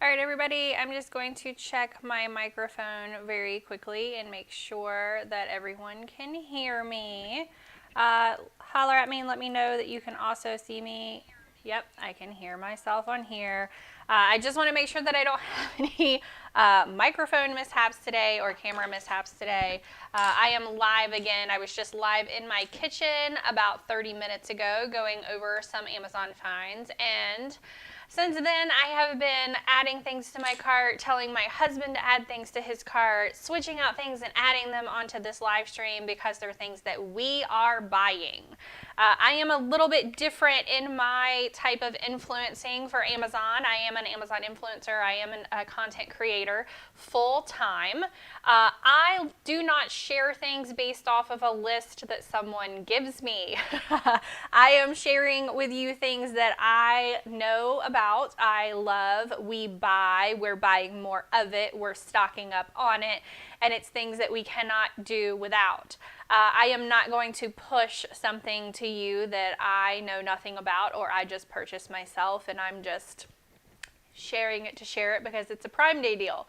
All right, everybody, I'm just going to check my microphone very quickly and make sure that everyone can hear me. Holler at me and let me know that you can also see me. Yep, I can hear myself on here. I just want to make sure that I don't have any microphone mishaps today or camera mishaps today. I am live again. I was just live in my kitchen about 30 minutes ago going over some Amazon finds, and since then, I have been adding things to my cart, telling my husband to add things to his cart, switching out things and adding them onto this live stream because they're things that we are buying. I am a little bit different in my type of influencing for Amazon. I am an Amazon influencer. I am a content creator full time. I do not share things based off of a list that someone gives me. I am sharing with you things that I know about, I love, we buy, we're buying more of it, we're stocking up on it, and it's things that we cannot do without. I am not going to push something to you that I know nothing about or I just purchased myself and I'm just sharing it to share it because it's a Prime Day deal.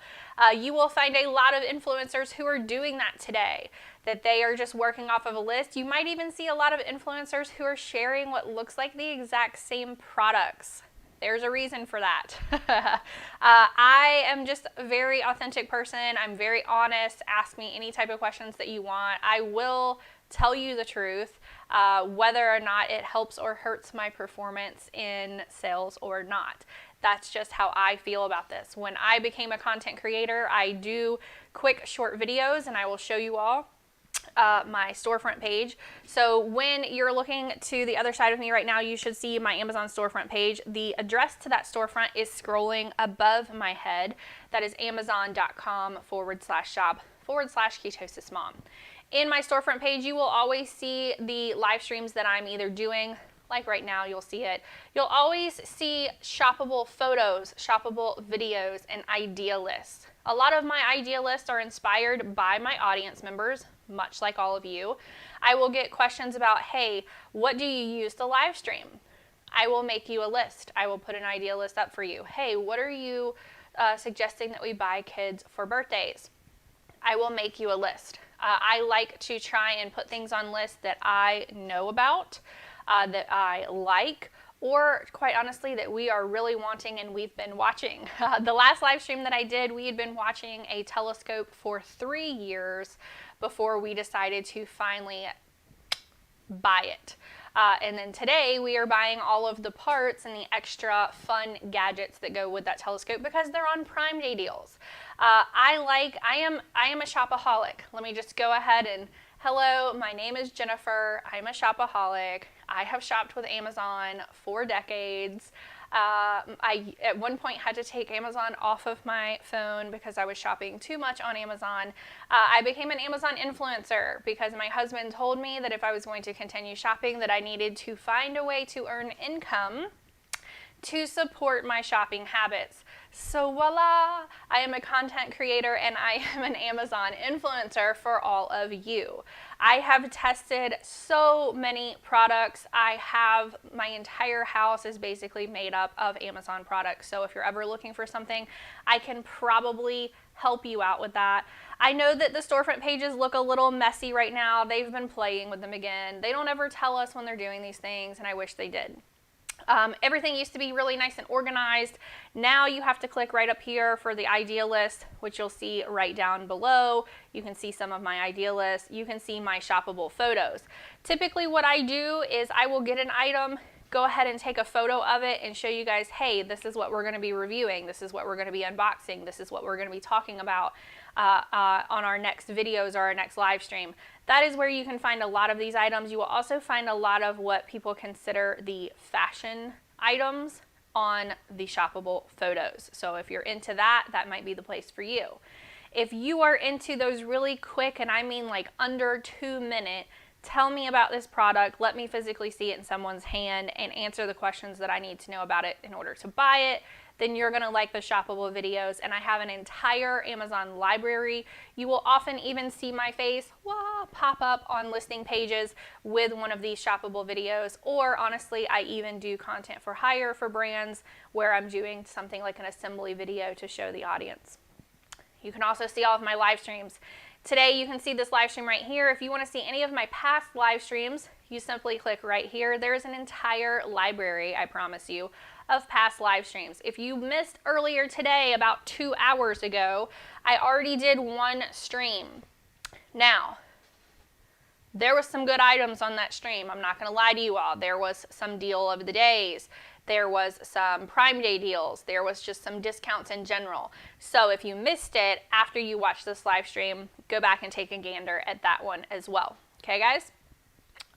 You will find a lot of influencers who are doing that today, that they are just working off of a list. You might even see a lot of influencers who are sharing what looks like the exact same products. There's a reason for that. I am just a very authentic person. I'm very honest. Ask me any type of questions that you want. I will tell you the truth, whether or not it helps or hurts my performance in sales or not. That's just how I feel about this. When I became a content creator, I do quick short videos, and I will show you all my storefront page. So when you're looking to the other side of me right now, you should see my Amazon storefront page. The address to that storefront is scrolling above my head. That is amazon.com/shop/ketosismom. In my storefront page, you will always see the live streams that I'm either doing. Like right now, you'll see it. You'll always see shoppable photos, shoppable videos, and idea lists. A lot of my idea lists are inspired by my audience members, much like all of you. I will get questions about, hey, what do you use to live stream? I will make you a list. I will put an idea list up for you. Hey, what are you suggesting that we buy kids for birthdays? I will make you a list. I like to try and put things on lists that I know about, that I like, or quite honestly that we are really wanting and we've been watching. The last live stream that I did, we had been watching a telescope for 3 years before we decided to finally buy it. And then today we are buying all of the parts and the extra fun gadgets that go with that telescope because they're on Prime Day deals. I am a shopaholic. Let me just go ahead and hello, my name is Jennifer. I'm a shopaholic. I have shopped with Amazon for decades. I, at one point, had to take Amazon off of my phone because I was shopping too much on Amazon. I became an Amazon influencer because my husband told me that if I was going to continue shopping, that I needed to find a way to earn income to support my shopping habits. So voila, I am a content creator and I am an Amazon influencer for all of you. I have tested so many products. My entire house is basically made up of Amazon products. So if you're ever looking for something, I can probably help you out with that. I know that the storefront pages look a little messy right now. They've been playing with them again. They don't ever tell us when they're doing these things, and I wish they did. Everything used to be really nice and organized. Now you have to click right up here for the idea list, which you'll see right down below. You can see some of my idea lists. You can see my shoppable photos. Typically what I do is I will get an item, go ahead and take a photo of it and show you guys, hey, this is what we're going to be reviewing. This is what we're going to be unboxing. This is what we're going to be talking about on our next videos or our next live stream. That is where you can find a lot of these items. You will also find a lot of what people consider the fashion items on the shoppable photos. So if you're into that, that might be the place for you. If you are into those really quick, and I mean like under 2-minute, tell me about this product, let me physically see it in someone's hand and answer the questions that I need to know about it in order to buy it, then you're gonna like the shoppable videos. And I have an entire Amazon library. You will often even see my face pop up on listing pages with one of these shoppable videos. Or honestly, I even do content for hire for brands where I'm doing something like an assembly video to show the audience. You can also see all of my live streams. Today you can see this live stream right here. If you want to see any of my past live streams, you simply click right here. There's an entire library, I promise you, of past live streams. If you missed earlier today, about 2 hours ago, I already did one stream. Now, there was some good items on that stream. I'm not going to lie to you all. There was some deal of the days. There was some Prime Day deals. There was just some discounts in general. So if you missed it after you watch this live stream, go back and take a gander at that one as well. Okay, guys?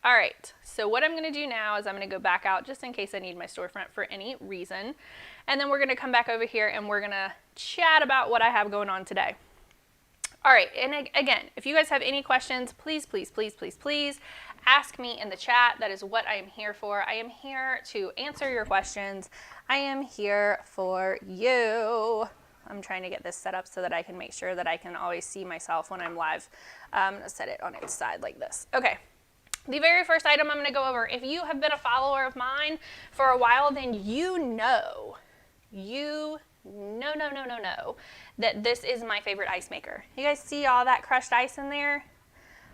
All right, so what I'm going to do now is I'm going to go back out just in case I need my storefront for any reason. And then we're going to come back over here and we're going to chat about what I have going on today. All right, and again, if you guys have any questions, please, please, please, please, please ask me in the chat. That is what I am here for. I am here to answer your questions. I am here for you. I'm trying to get this set up so that I can make sure that I can always see myself when I'm live. I'm going to set it on its side like this. Okay. The very first item I'm going to go over, if you have been a follower of mine for a while, then you know that this is my favorite ice maker. You guys see all that crushed ice in there?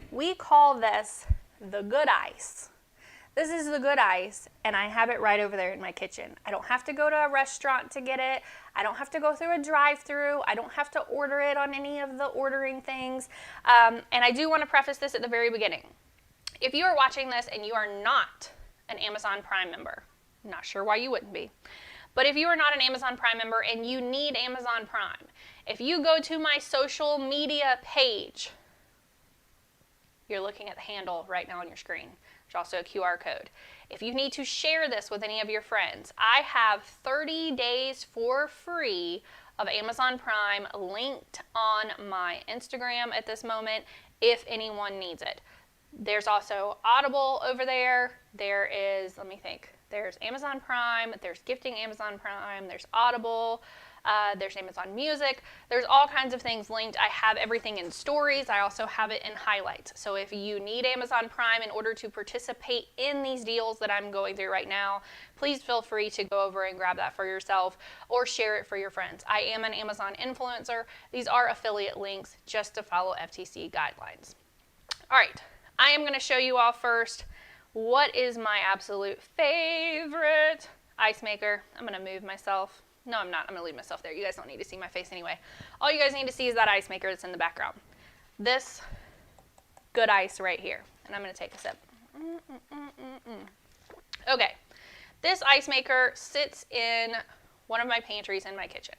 We call this the good ice. This is the good ice, and I have it right over there in my kitchen. I don't have to go to a restaurant to get it. I don't have to go through a drive-through. I don't have to order it on any of the ordering things. And I do want to preface this at the very beginning. If you are watching this and you are not an Amazon Prime member, I'm not sure why you wouldn't be, but if you are not an Amazon Prime member and you need Amazon Prime, if you go to my social media page, you're looking at the handle right now on your screen. There's also a QR code. If you need to share this with any of your friends, I have 30 days for free of Amazon Prime linked on my Instagram at this moment if anyone needs it. There's also Audible over there. There is, let me think, there's Amazon Prime, there's gifting Amazon Prime, there's Audible, there's Amazon Music. There's all kinds of things linked. I have everything in stories. I also have it in highlights. So if you need Amazon Prime in order to participate in these deals that I'm going through right now, please feel free to go over and grab that for yourself or share it for your friends. I am an Amazon influencer. These are affiliate links just to follow FTC guidelines. All right. I am going to show you all first what is my absolute favorite ice maker. I'm going to move myself. No, I'm not. I'm going to leave myself there. You guys don't need to see my face anyway. All you guys need to see is that ice maker that's in the background. This good ice right here. And I'm going to take a sip. Okay. This ice maker sits in one of my pantries in my kitchen.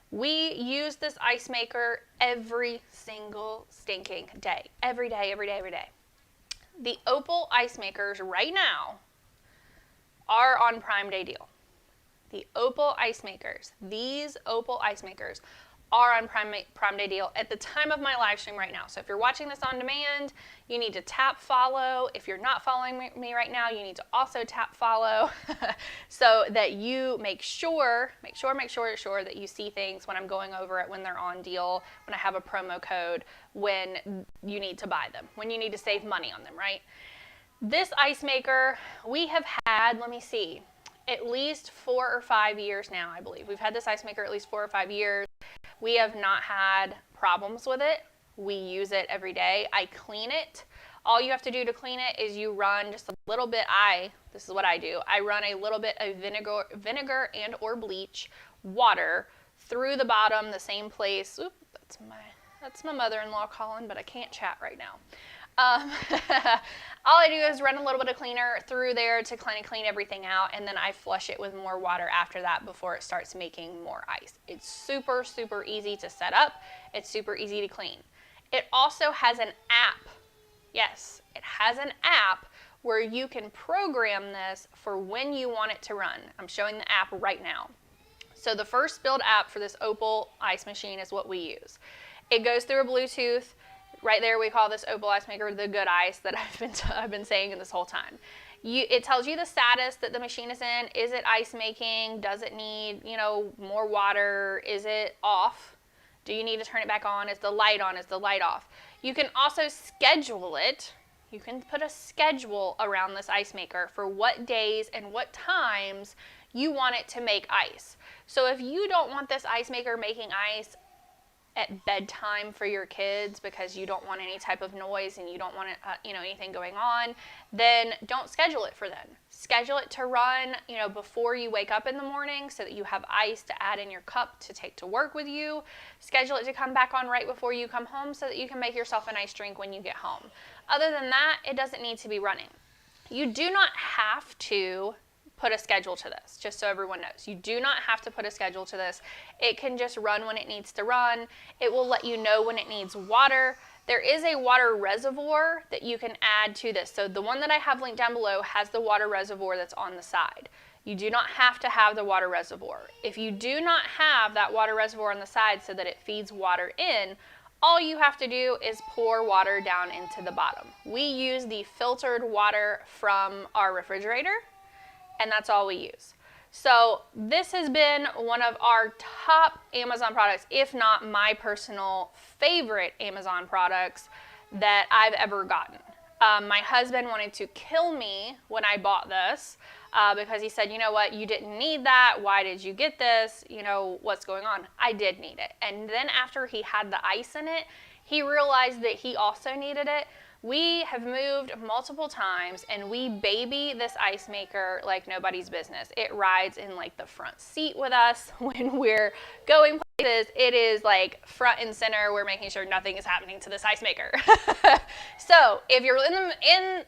We use this ice maker every single stinking day. Every day, every day, every day. The Opal ice makers right now are on Prime Day deal. The Opal ice makers, these Opal ice makers are on Prime Day deal at the time of my live stream right now. So if you're watching this on demand, you need to tap follow. If you're not following me right now, you need to also tap follow so that you make sure that you see things when I'm going over it, when they're on deal, when I have a promo code, when you need to buy them, when you need to save money on them, right? This ice maker, we have had, let me see, at least 4 or 5 years now, I believe. We've had this ice maker at least 4 or 5 years. We have not had problems with it. We use it every day. I clean it. All you have to do to clean it is you run just a little bit. This is what I do. I run a little bit of vinegar and or bleach water through the bottom, the same place. Oop, that's my mother-in-law calling, but I can't chat right now. All I do is run a little bit of cleaner through there to kind of clean everything out, and then I flush it with more water after that before it starts making more ice. It's super, super easy to set up. It's super easy to clean. It also has an app. Yes, it has an app where you can program this for when you want it to run. I'm showing the app right now. So the first build app for this Opal ice machine is what we use. It goes through a Bluetooth. Right there, we call this Opal ice maker the good ice that I've been saying this whole time. It tells you the status that the machine is in. Is it ice making? Does it need, more water? Is it off? Do you need to turn it back on? Is the light on? Is the light off? You can also schedule it. You can put a schedule around this ice maker for what days and what times you want it to make ice. So if you don't want this ice maker making ice at bedtime for your kids because you don't want any type of noise and you don't want anything going on, then don't schedule it for then. Schedule it to run, before you wake up in the morning so that you have ice to add in your cup to take to work with you. Schedule it to come back on right before you come home so that you can make yourself a nice drink when you get home. Other than that, it doesn't need to be running. You do not have to put a schedule to this, just so everyone knows. You do not have to put a schedule to this. It can just run when it needs to run. It will let you know when it needs water. There is a water reservoir that you can add to this. So the one that I have linked down below has the water reservoir that's on the side. You do not have to have the water reservoir. If you do not have that water reservoir on the side so that it feeds water in, all you have to do is pour water down into the bottom. We use the filtered water from our refrigerator, and that's all we use. So this has been one of our top Amazon products, if not my personal favorite Amazon products that I've ever gotten. My husband wanted to kill me when I bought this because he said, you know what, you didn't need that. Why did you get this? What's going on? I did need it. And then after he had the ice in it, he realized that he also needed it. We have moved multiple times and we baby this ice maker like nobody's business. It rides in like the front seat with us when we're going places. It is like front and center. We're making sure nothing is happening to this ice maker. So if you're in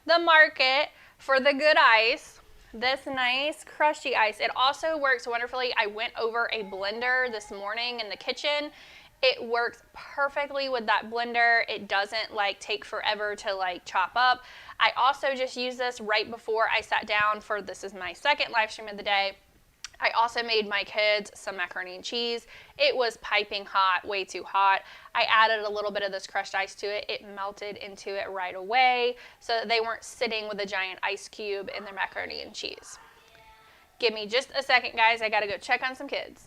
the market for the good ice, this nice crusty ice, it also works wonderfully. I went over a blender this morning in the kitchen. It works perfectly with that blender. It doesn't take forever to chop up. I also just used this right before I sat down for, this is my second live stream of the day. I also made my kids some macaroni and cheese. It was piping hot, way too hot. I added a little bit of this crushed ice to it. It melted into it right away so that they weren't sitting with a giant ice cube in their macaroni and cheese. Give me just a second, guys. I gotta go check on some kids.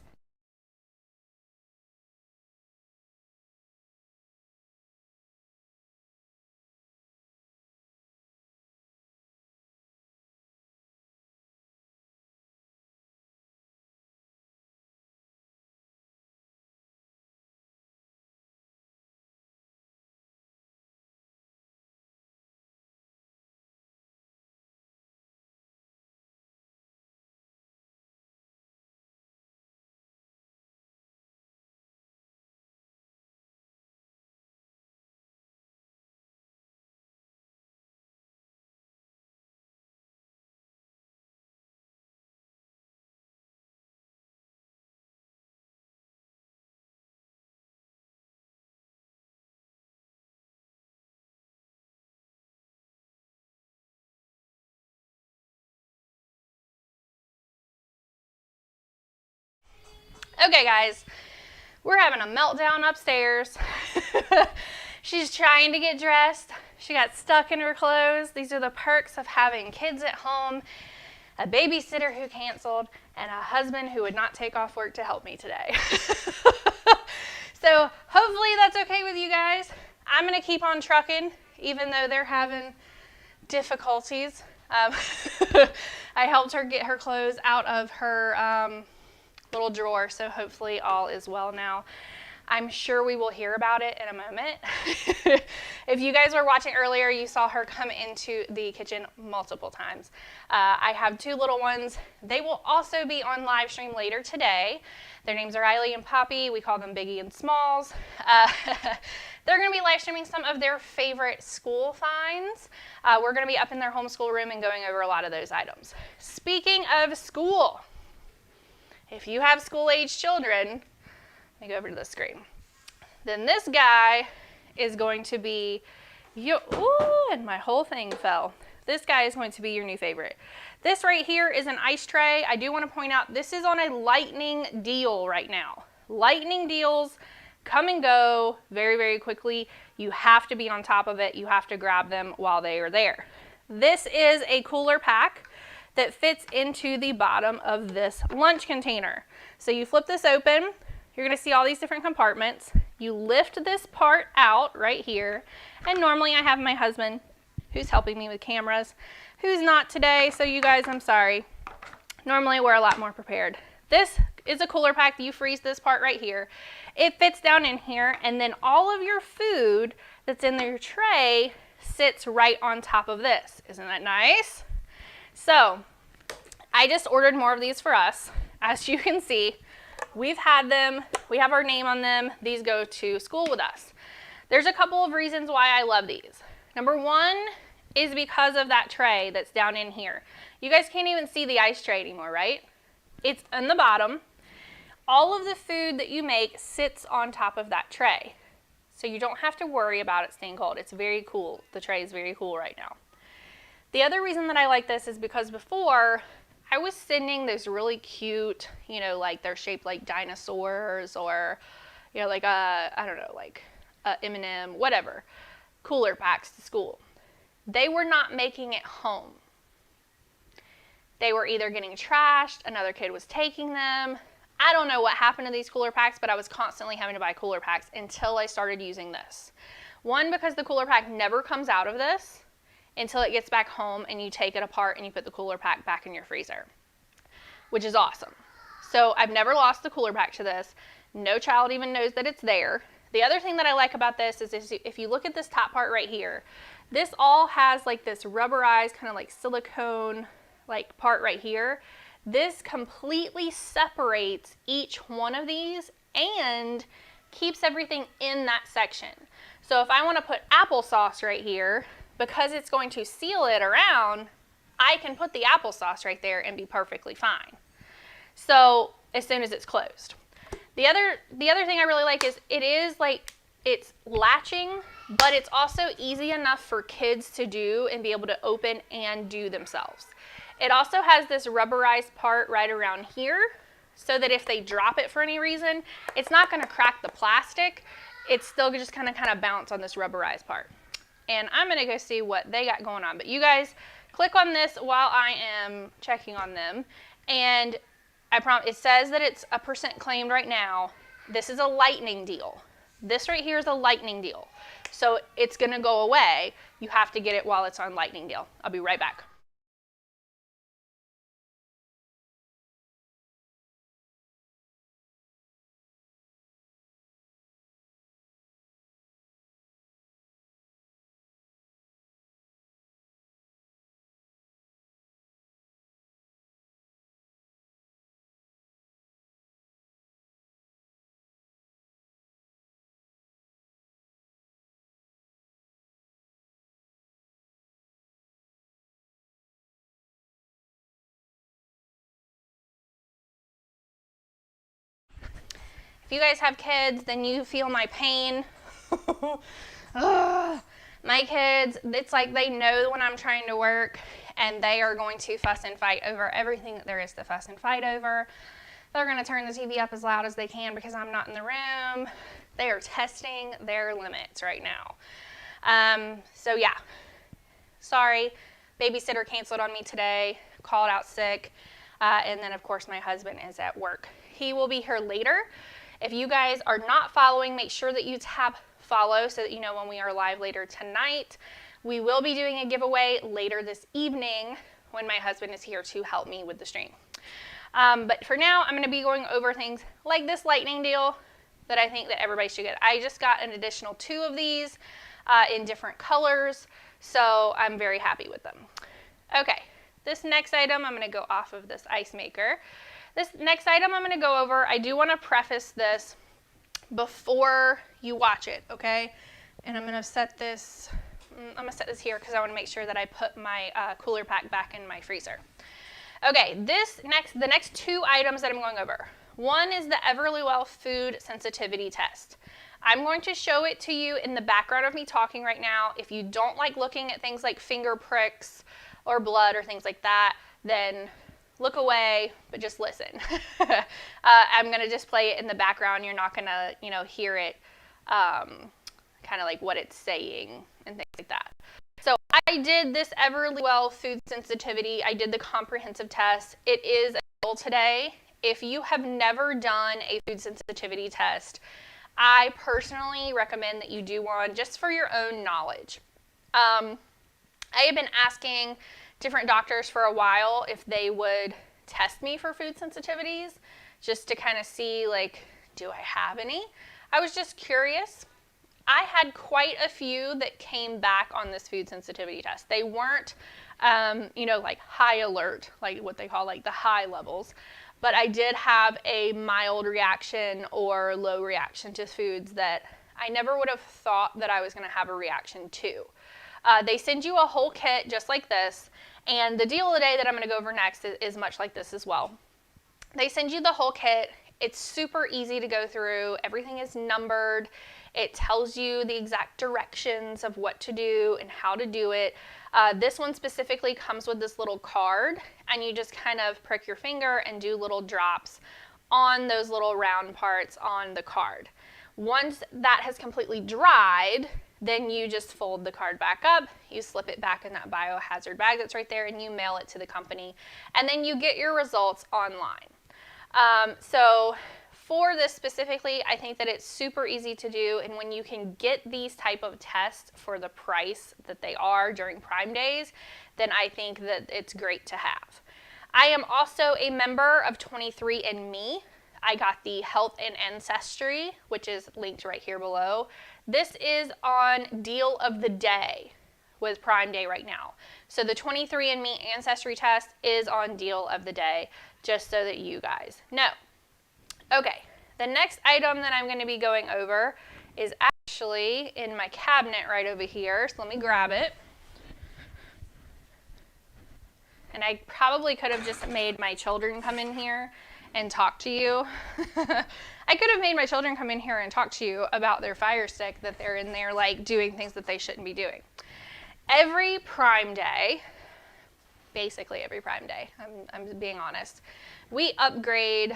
Okay, guys, we're having a meltdown upstairs. She's trying to get dressed. She got stuck in her clothes. These are the perks of having kids at home, a babysitter who canceled, and a husband who would not take off work to help me today. So hopefully that's okay with you guys. I'm going to keep on trucking, even though they're having difficulties. I helped her get her clothes out of her little drawer, so hopefully all is well now. I'm sure we will hear about it in a moment. If you guys were watching earlier, you saw her come into the kitchen multiple times. I have two little ones. They will also be on live stream later today. Their names are Riley and Poppy. We call them Biggie and Smalls. They're going to be live streaming some of their favorite school finds. We're going to be up in their homeschool room and going over a lot of those items. Speaking of school, if you have school-age children, let me go over to the screen, then this guy is going to be your, ooh, and my whole thing fell. This guy is going to be your new favorite. This right here is an ice tray. I do want to point out this is on a lightning deal right now. Lightning deals come and go very, very quickly. You have to be on top of it. You have to grab them while they are there. This is a cooler pack that fits into the bottom of this lunch container. So you flip this open, you're gonna see all these different compartments. You lift this part out right here, and normally I have my husband who's helping me with cameras, who's not today, so you guys, I'm sorry. Normally we're a lot more prepared. This is a cooler pack. You freeze this part right here. It fits down in here, and then all of your food that's in your tray sits right on top of this. Isn't that nice? So I just ordered more of these for us. As you can see, we've had them, we have our name on them. These go to school with us. There's a couple of reasons why I love these. Number one is because of that tray that's down in here. You guys can't even see the ice tray anymore, right? It's in the bottom. All of the food that you make sits on top of that tray. So you don't have to worry about it staying cold. It's very cool. The tray is very cool right now. The other reason that I like this is because before I was sending those really cute, you know, like they're shaped like dinosaurs or, you know, like I don't know, like M&M, whatever, cooler packs to school. They were not making it home. They were either getting trashed, another kid was taking them. I don't know what happened to these cooler packs, but I was constantly having to buy cooler packs until I started using this. One, because the cooler pack never comes out of this until it gets back home and you take it apart and you put the cooler pack back in your freezer, which is awesome. So I've never lost the cooler pack to this. No child even knows that it's there. The other thing that I like about this is if you look at this top part right here, this all has like this rubberized kind of like silicone like part right here. This completely separates each one of these and keeps everything in that section. So if I want to put applesauce right here, because it's going to seal it around, I can put the applesauce right there and be perfectly fine. So as soon as it's closed. The other thing I really like is it's latching, but it's also easy enough for kids to do and be able to open and do themselves. It also has this rubberized part right around here so that if they drop it for any reason, it's not going to crack the plastic. It's still just kind of bounce on this rubberized part. And I'm going to go see what they got going on. But you guys click on this while I am checking on them. And I promise, it says that it's 1% claimed right now. This is a lightning deal. This right here is a lightning deal. So it's going to go away. You have to get it while it's on lightning deal. I'll be right back. If you guys have kids, then you feel my pain. My kids, it's like they know when I'm trying to work and they are going to fuss and fight over everything that there is to fuss and fight over. They're going to turn the TV up as loud as they can because I'm not in the room. They are testing their limits right now. So yeah, sorry, babysitter canceled on me today, called out sick, and then of course my husband is at work. He will be here later. If you guys are not following, make sure that you tap follow so that you know when we are live later tonight. We will be doing a giveaway later this evening when my husband is here to help me with the stream. But for now, I'm going to be going over things like this lightning deal that I think that everybody should get. I just got an additional 2 of these in different colors, so I'm very happy with them. Okay, this next item, I'm going to go off of this ice maker. This next item I'm going to go over, I do want to preface this before you watch it, okay? And I'm going to set this, here because I want to make sure that I put my cooler pack back in my freezer. Okay, the next 2 items that I'm going over. One is the Everlywell food sensitivity test. I'm going to show it to you in the background of me talking right now. If you don't like looking at things like finger pricks or blood or things like that, then look away, but just listen. I'm going to just play it in the background. You're not going to, hear it kind of like what it's saying and things. like that. So I did this Everlywell food sensitivity. I did the comprehensive test. It is available today. If you have never done a food sensitivity test, I personally recommend that you do one just for your own knowledge. I have been asking different doctors for a while if they would test me for food sensitivities just to kind of see, like, do I have any? I was just curious. I had quite a few that came back on this food sensitivity test. They weren't, like high alert, like what they call like the high levels, but I did have a mild reaction or low reaction to foods that I never would have thought that I was going to have a reaction to. They send you a whole kit just like this, and the deal of the day that I'm going to go over next is much like this as well. They send you the whole kit. It's super easy to go through. Everything is numbered. It tells you the exact directions of what to do and how to do it. This one specifically comes with this little card, and you just kind of prick your finger and do little drops on those little round parts on the card. Once that has completely dried, then you just fold the card back up, you slip it back in that biohazard bag that's right there, and you mail it to the company, and then you get your results online. So for this specifically, I think that it's super easy to do, and when you can get these type of tests for the price that they are during Prime Days, then I think that it's great to have. I am also a member of 23andMe. I got the Health and Ancestry, which is linked right here below. This is on deal of the day with Prime Day right now. So the 23andMe Ancestry test is on deal of the day, just so that you guys know. Okay, the next item that I'm going to be going over is actually in my cabinet right over here. So let me grab it. And I probably could have just made my children come in here and talk to you. I could have made my children come in here and talk to you about their Fire Stick, that they're in there like doing things that they shouldn't be doing. Every Prime Day, basically every Prime Day, I'm being honest, we upgrade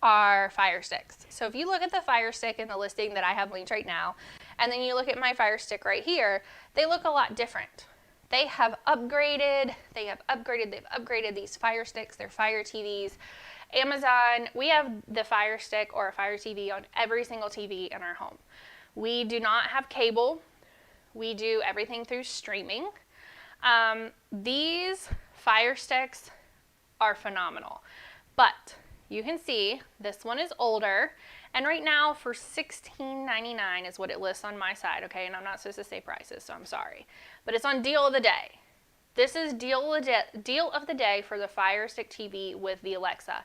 our Fire Sticks. So if you look at the Fire Stick in the listing that I have linked right now, and then you look at my Fire Stick right here, they look a lot different. They have upgraded, they've upgraded these Fire Sticks, their Fire TVs. Amazon, we have the Fire Stick or a Fire TV on every single TV in our home. We do not have cable. We do everything through streaming. These Fire Sticks are phenomenal, but you can see this one is older, and right now for $16.99 is what it lists on my side, okay? And I'm not supposed to say prices, so I'm sorry. But it's on deal of the day. This is deal of the day for the Fire Stick TV with the Alexa.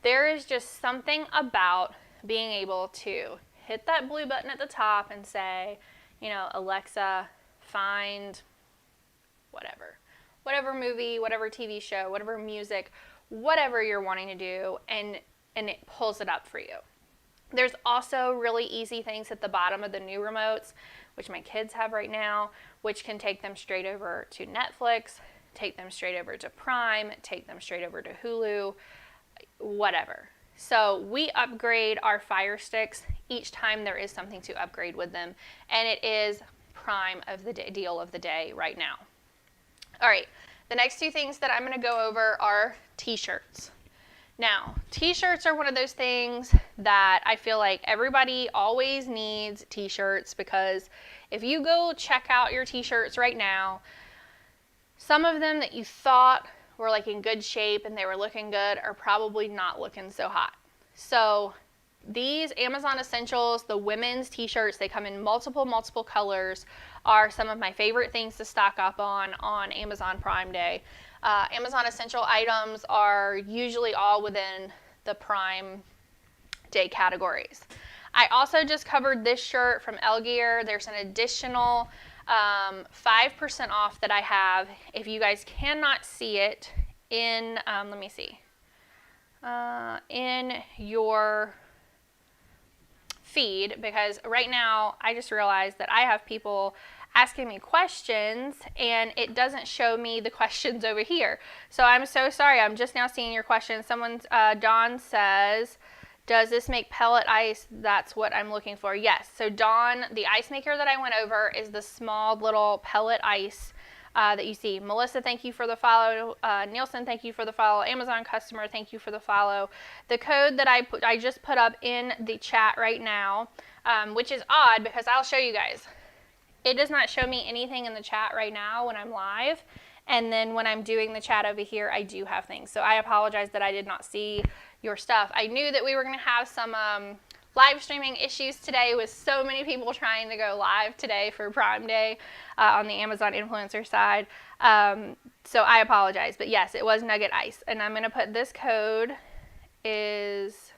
There is just something about being able to hit that blue button at the top and say, Alexa, find whatever movie, whatever TV show, whatever music, whatever you're wanting to do, and it pulls it up for you. There's also really easy things at the bottom of the new remotes, which my kids have right now, which can take them straight over to Netflix, take them straight over to Prime, take them straight over to Hulu, whatever. So we upgrade our Fire Sticks each time there is something to upgrade with them, and it is Prime of the day, deal of the day right now. All right, the next two things that I'm going to go over are t-shirts. Now, t-shirts are one of those things that I feel like everybody always needs t-shirts, because if you go check out your t-shirts right now, some of them that you thought were like in good shape and they were looking good are probably not looking so hot. So these Amazon Essentials, the women's t-shirts, they come in multiple colors, are some of my favorite things to stock up on Amazon Prime Day. Amazon Essential items are usually all within the Prime Day categories. I also just covered this shirt from Elgear. There's an additional 5% off that I have. If you guys cannot see it in, let me see, in your feed, because right now I just realized that I have people asking me questions and it doesn't show me the questions over here. So I'm so sorry. I'm just now seeing your questions. Dawn says, Does this make pellet ice? That's what I'm looking for. Yes. So Dawn, the ice maker that I went over, is the small little pellet ice that you see. Melissa, thank you for the follow. Nielsen, thank you for the follow. Amazon customer, thank you for the follow. The code that I just put up in the chat right now, which is odd because I'll show you guys. It does not show me anything in the chat right now when I'm live. And then when I'm doing the chat over here, I do have things. So I apologize that I did not see your stuff. I knew that we were going to have some live streaming issues today with so many people trying to go live today for Prime Day on the Amazon influencer side. So I apologize. But yes, it was Nugget Ice. And I'm going to put this code is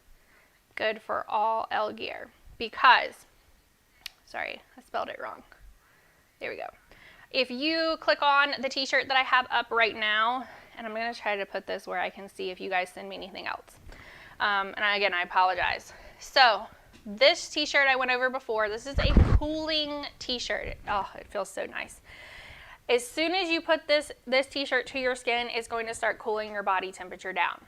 good for all L gear because, sorry, I spelled it wrong. There we go. If you click on the t-shirt that I have up right now, and I'm going to try to put this where I can see if you guys send me anything else. Again, I apologize. So this t-shirt I went over before, this is a cooling t-shirt. Oh, it feels so nice. As soon as you put this t-shirt to your skin, it's going to start cooling your body temperature down.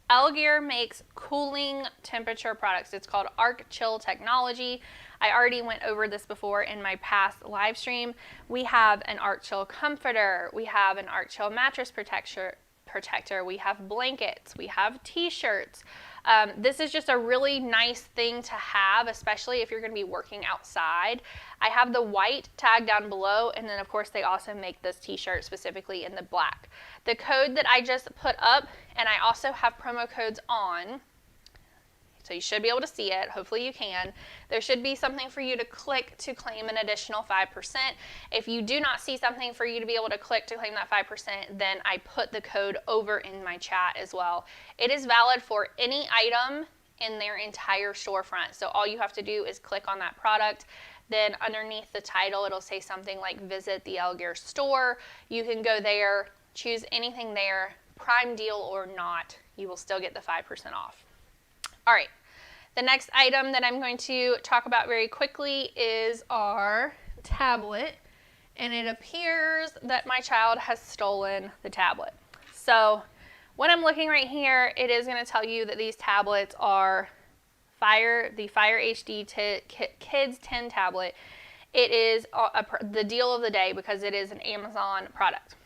L Gear makes cooling temperature products. It's called Arc Chill technology. I already went over this before in my past live stream. We have an Arc Chill comforter. We have an Arc Chill mattress protector. We have blankets. We have t-shirts. This is just a really nice thing to have, especially if you're going to be working outside. I have the white tag down below, and then of course they also make this t-shirt specifically in the black. The code that I just put up, and I also have promo codes on, so you should be able to see it. Hopefully you can. There should be something for you to click to claim an additional 5%. If you do not see something for you to be able to click to claim that 5%, then I put the code over in my chat as well. It is valid for any item in their entire storefront. So all you have to do is click on that product. Then underneath the title, it'll say something like visit the L Gear store. You can go there, choose anything there, Prime deal or not, you will still get the 5% off. All right, the next item that I'm going to talk about very quickly is our tablet, and it appears that my child has stolen the tablet. So when I'm looking right here, it is going to tell you that these tablets are the Fire HD Kids 10 tablet. It is the deal of the day because it is an Amazon product.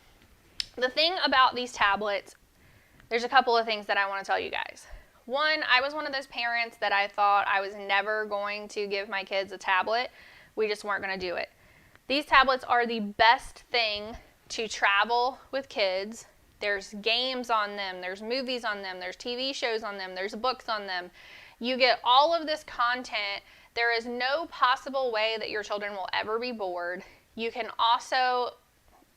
The thing about these tablets, there's a couple of things that I want to tell you guys. One, I was one of those parents that I thought I was never going to give my kids a tablet. We just weren't going to do it. These tablets are the best thing to travel with kids. There's games on them, there's movies on them, there's TV shows on them, there's books on them. You get all of this content. There is no possible way that your children will ever be bored. You can also,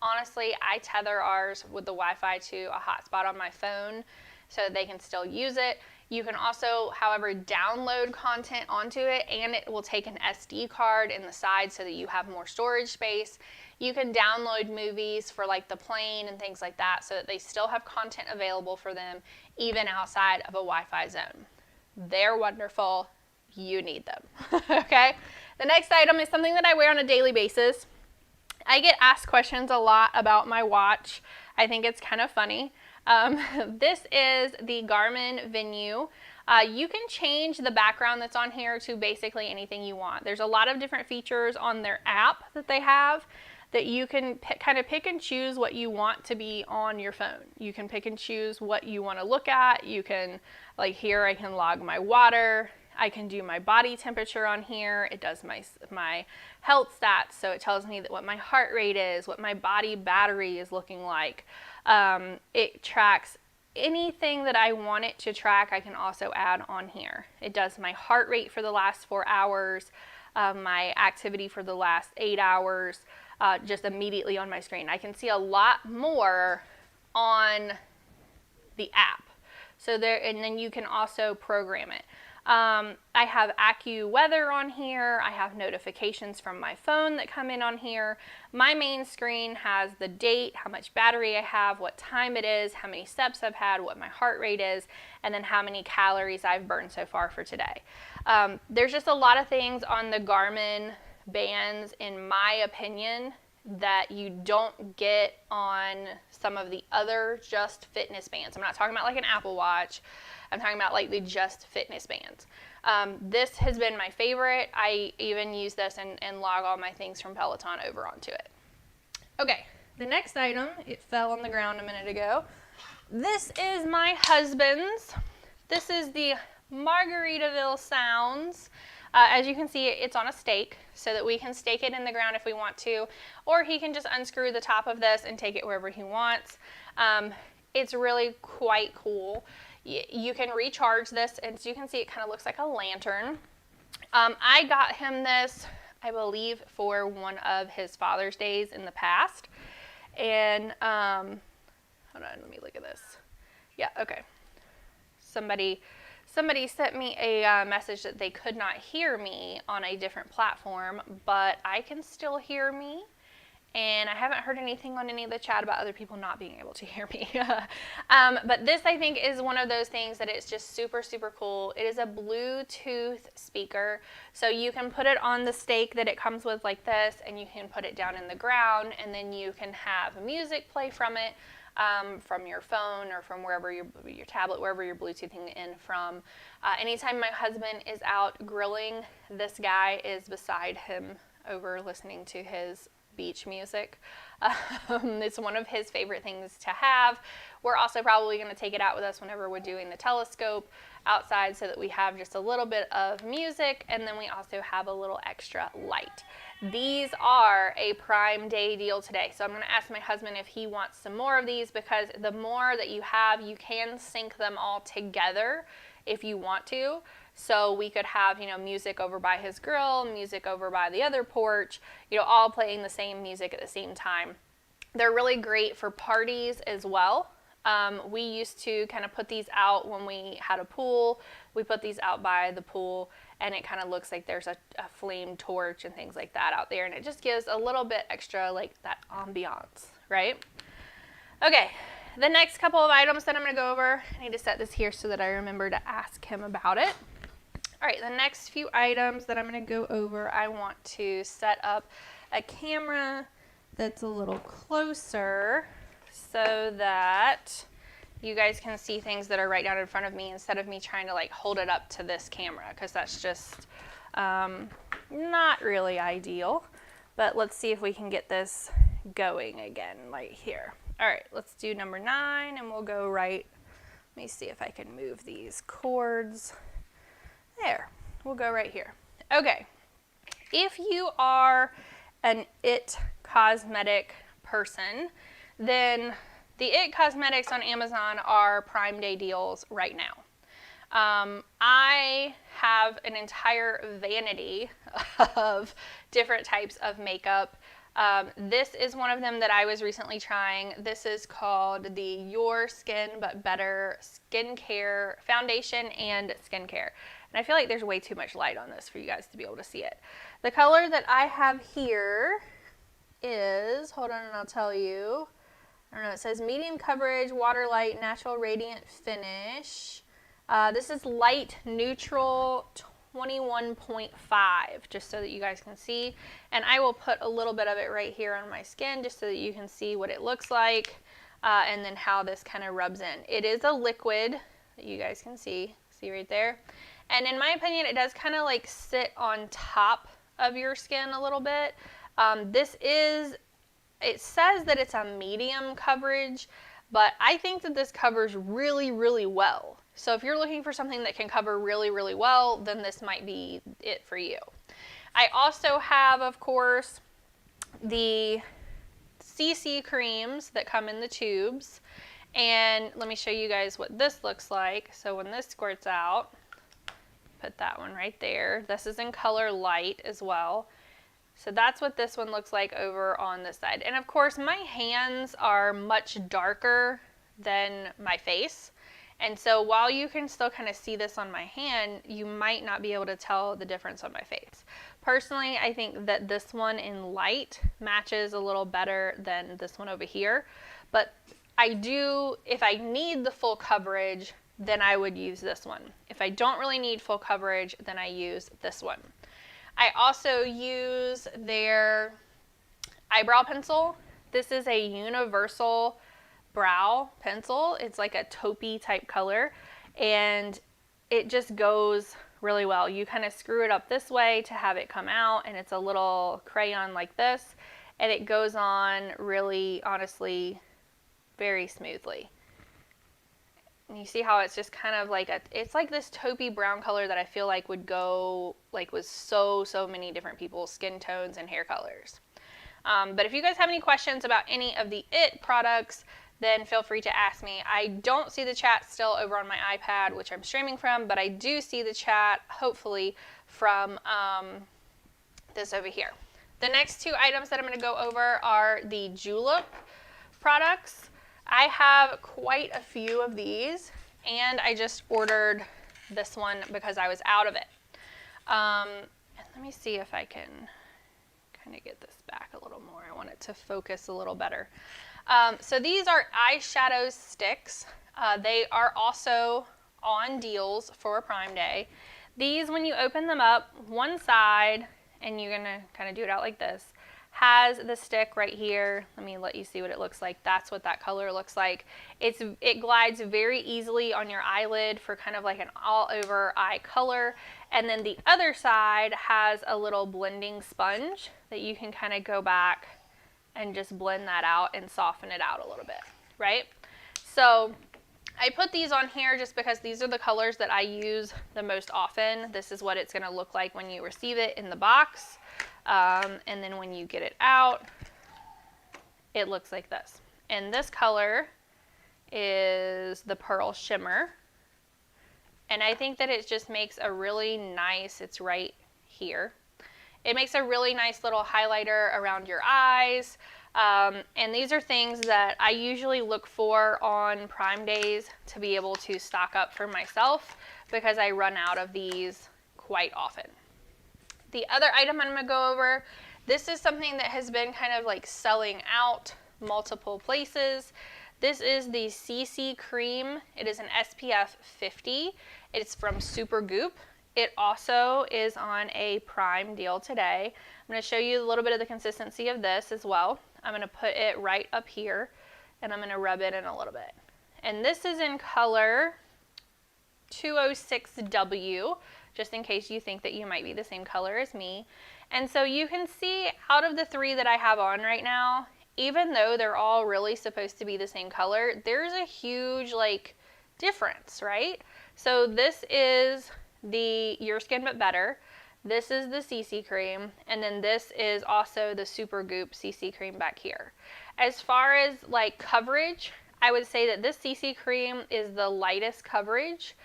honestly, I tether ours with the Wi-Fi to a hotspot on my phone so they can still use it. You can also, however, download content onto it, and it will take an SD card in the side so that you have more storage space. You can download movies for like the plane and things like that so that they still have content available for them even outside of a Wi-Fi zone. They're wonderful. You need them. Okay? The next item is something that I wear on a daily basis. I get asked questions a lot about my watch. I think it's kind of funny. This is the Garmin Venue. You can change the background that's on here to basically anything you want. There's a lot of different features on their app that they have that you can kind of pick and choose what you want to be on your phone. You can pick and choose what you want to look at. You can, like here, I can log my water. I can do my body temperature on here. It does my health stats, so it tells me that what my heart rate is, what my body battery is looking like. It tracks anything that I want it to track. I can also add on here. It does my heart rate for the last 4 hours, my activity for the last 8 hours, just immediately on my screen. I can see a lot more on the app. So there, and then you can also program it. I have AccuWeather on here. I have notifications from my phone that come in on here. My main screen has the date, how much battery I have, what time it is, how many steps I've had, what my heart rate is, and then how many calories I've burned so far for today. There's just a lot of things on the Garmin bands, in my opinion, that you don't get on some of the other Just Fitness bands. I'm not talking about like an Apple Watch. I'm talking about like the Just Fitness bands. This has been my favorite. I even use this and log all my things from Peloton over onto it. Okay, the next item, it fell on the ground a minute ago. This is my husband's. This is the Margaritaville Sounds. As you can see, it's on a stake so that we can stake it in the ground if we want to, or he can just unscrew the top of this and take it wherever he wants. It's really quite cool. You can recharge this, and as you can see, it kind of looks like a lantern. I got him this, I believe, for one of his Father's Days in the past. And, hold on, let me look at this. Yeah, okay. Somebody sent me a message that they could not hear me on a different platform, but I can still hear me. And I haven't heard anything on any of the chat about other people not being able to hear me. But this, I think, is one of those things that it's just super, super cool. It is a Bluetooth speaker. So you can put it on the stake that it comes with like this, and you can put it down in the ground, and then you can have music play from it, from your phone or from wherever your tablet, wherever you're Bluetoothing in from. Anytime my husband is out grilling, this guy is beside him over listening to his beach music. It's one of his favorite things to have. We're also probably going to take it out with us whenever we're doing the telescope outside so that we have just a little bit of music, and then we also have a little extra light. These are a Prime Day deal today, so I'm going to ask my husband if he wants some more of these, because the more that you have, you can sync them all together if you want to. So we could have, music over by his grill, music over by the other porch, all playing the same music at the same time. They're really great for parties as well. We used to kind of put these out when we had a pool. We put these out by the pool, and it kind of looks like there's a flame torch and things like that out there, and it just gives a little bit extra, like, that ambiance, right? Okay, the next couple of items that I'm going to go over, I need to set this here so that I remember to ask him about it. All right, the next few items that I'm going to go over, I want to set up a camera that's a little closer so that you guys can see things that are right down in front of me instead of me trying to like hold it up to this camera, because that's just not really ideal. But let's see if we can get this going again right here. All right, let's do number 9, and we'll go right. Let me see if I can move these cords. There, we'll go right here. Okay, if you are an IT cosmetic person, then the IT Cosmetics on Amazon are Prime Day deals right now. I have an entire vanity of different types of makeup. This is one of them that I was recently trying. This is called the Your Skin But Better Skincare Foundation and Skincare. And I feel like there's way too much light on this for you guys to be able to see it. The color that I have here is, hold on and I'll tell you. I don't know, it says medium coverage, water light, natural radiant finish. This is light neutral 21.5, just so that you guys can see. And I will put a little bit of it right here on my skin just so that you can see what it looks like, and then how this kind of rubs in. It is a liquid that you guys can see right there. And in my opinion, it does kind of like sit on top of your skin a little bit. It says that it's a medium coverage, but I think that this covers really, really well. So if you're looking for something that can cover really, really well, then this might be it for you. I also have, of course, the CC creams that come in the tubes. And let me show you guys what this looks like. So when this squirts out, put that one right there. This is in color light as well. So that's what this one looks like over on this side. And of course, my hands are much darker than my face. And so while you can still kind of see this on my hand, you might not be able to tell the difference on my face. Personally, I think that this one in light matches a little better than this one over here. But I do, if I need the full coverage, then I would use this one. If I don't really need full coverage, then I use this one. I also use their Eyebrow Pencil. This is a universal brow pencil. It's like a taupey type color, and it just goes really well. You kind of screw it up this way to have it come out, and it's a little crayon like this, and it goes on really, honestly, very smoothly. And you see how it's just kind of like it's like this taupey brown color that I feel like would go like with so many different people's skin tones and hair colors. But if you guys have any questions about any of the IT products, then feel free to ask me. I don't see the chat still over on my iPad, which I'm streaming from, but I do see the chat, hopefully, from this over here. The next two items that I'm going to go over are the Julep products. I have quite a few of these, and I just ordered this one because I was out of it. And let me see if I can kind of get this back a little more. I want it to focus a little better. So these are eyeshadow sticks. They are also on deals for Prime Day. These, when you open them up, one side, and you're gonna kind of do it out like this, has the stick right here. Let me let you see what it looks like. That's what that color looks like. It glides very easily on your eyelid for kind of like an all over eye color. And then the other side has a little blending sponge that you can kind of go back and just blend that out and soften it out a little bit, right? So I put these on here just because these are the colors that I use the most often. This is what it's gonna look like when you receive it in the box. And then when you get it out, it looks like this. And this color is the Pearl Shimmer. And I think that it just makes a really nice, it's right here. It makes a really nice little highlighter around your eyes. And these are things that I usually look for on Prime Days to be able to stock up for myself because I run out of these quite often. The other item I'm going to go over, this is something that has been kind of like selling out multiple places. This is the CC Cream. It is an SPF 50. It's from Supergoop. It also is on a Prime deal today. I'm going to show you a little bit of the consistency of this as well. I'm going to put it right up here, and I'm going to rub it in a little bit. And this is in color 206W, just in case you think that you might be the same color as me. And so you can see out of the three that I have on right now, even though they're all really supposed to be the same color, there's a huge like difference, right? So this is the Your Skin But Better. This is the CC Cream, and then this is also the Supergoop CC Cream back here. As far as like coverage, I would say that this CC Cream is the lightest coverage,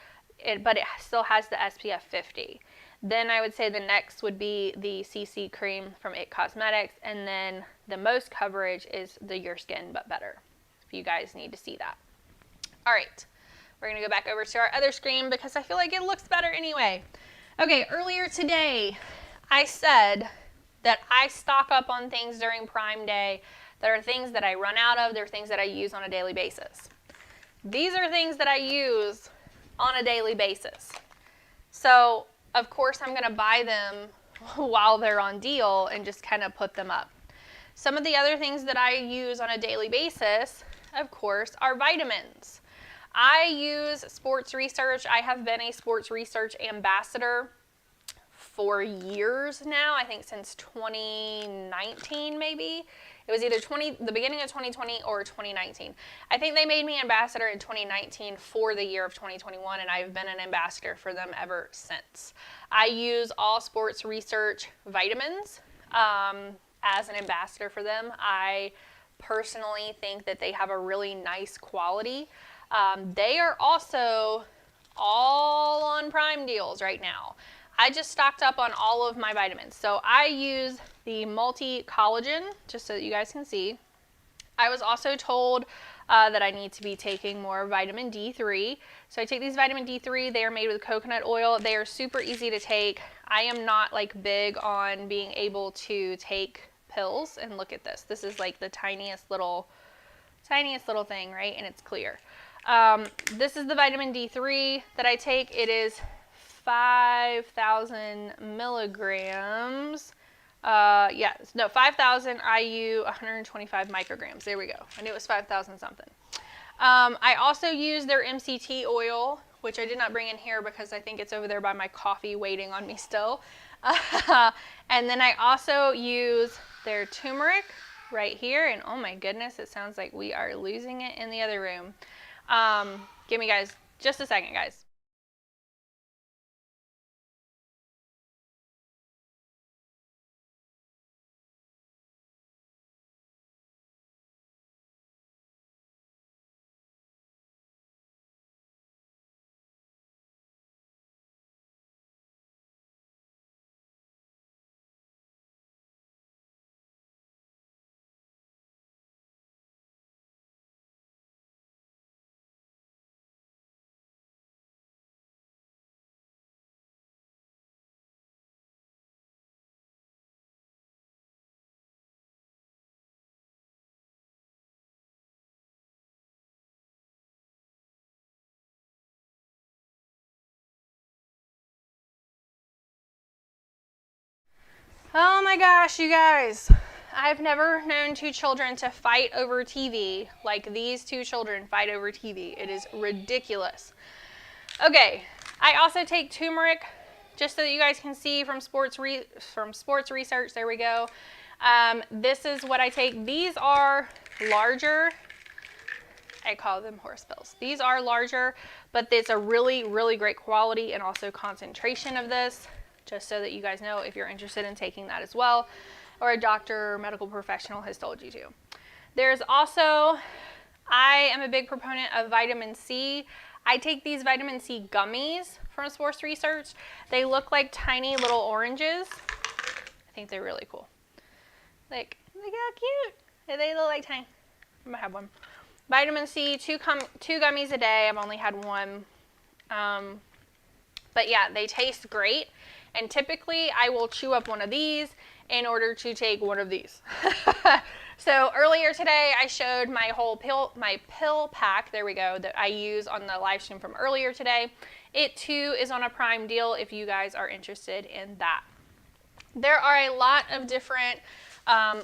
but it still has the SPF 50. Then I would say the next would be the CC Cream from IT Cosmetics, and then the most coverage is the Your Skin But Better, if you guys need to see that. All right, we're gonna go back over to our other screen because I feel like it looks better anyway. Okay, earlier today, I said that I stock up on things during Prime Day that are things that I run out of. They're things that I use on a daily basis. These are things that I use on a daily basis. So, of course, I'm going to buy them while they're on deal and just kind of put them up. Some of the other things that I use on a daily basis, of course, are vitamins. I use Sports Research. I have been a Sports Research ambassador for years now. I think since 2019 maybe. It was either the beginning of 2020 or 2019. I think they made me ambassador in 2019 for the year of 2021, and I've been an ambassador for them ever since. I use all Sports Research vitamins as an ambassador for them. I personally think that they have a really nice quality. They are also all on Prime deals right now. I just stocked up on all of my vitamins. So I use the multi-collagen, just so that you guys can see. I was also told that I need to be taking more vitamin D3. So I take these vitamin D3. They are made with coconut oil. They are super easy to take. I am not like big on being able to take pills. And look at this. This is like the tiniest little thing, right? And it's clear. This is the vitamin D3 that I take. It is 5,000 milligrams Yes, no, 5,000 IU, 125 micrograms. There we go. I knew it was 5,000 something. I also use their MCT oil, which I did not bring in here because I think it's over there by my coffee waiting on me still. And then I also use their turmeric right here. And oh my goodness, it sounds like we are losing it in the other room. Give me guys just a second, guys. Oh my gosh, you guys. I've never known two children to fight over TV like these two children fight over TV. It is ridiculous. Okay, I also take turmeric just so that you guys can see from sports research. There we go. This is what I take. These are larger. I call them horse pills. These are larger, but it's a really, really great quality and also concentration of this, just so that you guys know if you're interested in taking that as well, or a doctor or medical professional has told you to. There's also, I am a big proponent of vitamin C. I take these vitamin C gummies from Sports Research. They look like tiny little oranges. I think they're really cool. Like, look how cute. They look like tiny. I'm gonna have one. Vitamin C, two gummies a day. I've only had one. But yeah, they taste great. And typically I will chew up one of these in order to take one of these. So earlier today I showed my whole pill pack, there we go, that I use on the live stream from earlier today. It too is on a Prime deal if you guys are interested in that. There are a lot of different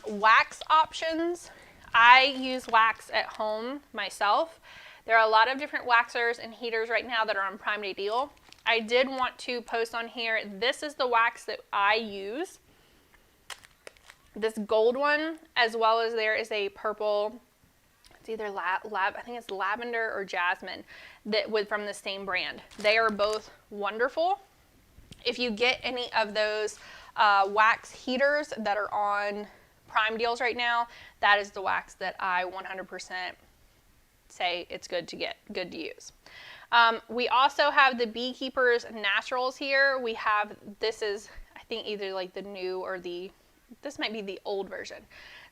wax options. I use wax at home myself. There are a lot of different waxers and heaters right now that are on Prime Day deal. I did want to post on here, this is the wax that I use. This gold one, as well as there is a purple, it's either I think it's lavender or jasmine, from the same brand. They are both wonderful. If you get any of those wax heaters that are on Prime deals right now, that is the wax that I 100% say it's good to get, good to use. We also have the Beekeepers Naturals here. We have, this is, I think either like the new or this might be the old version.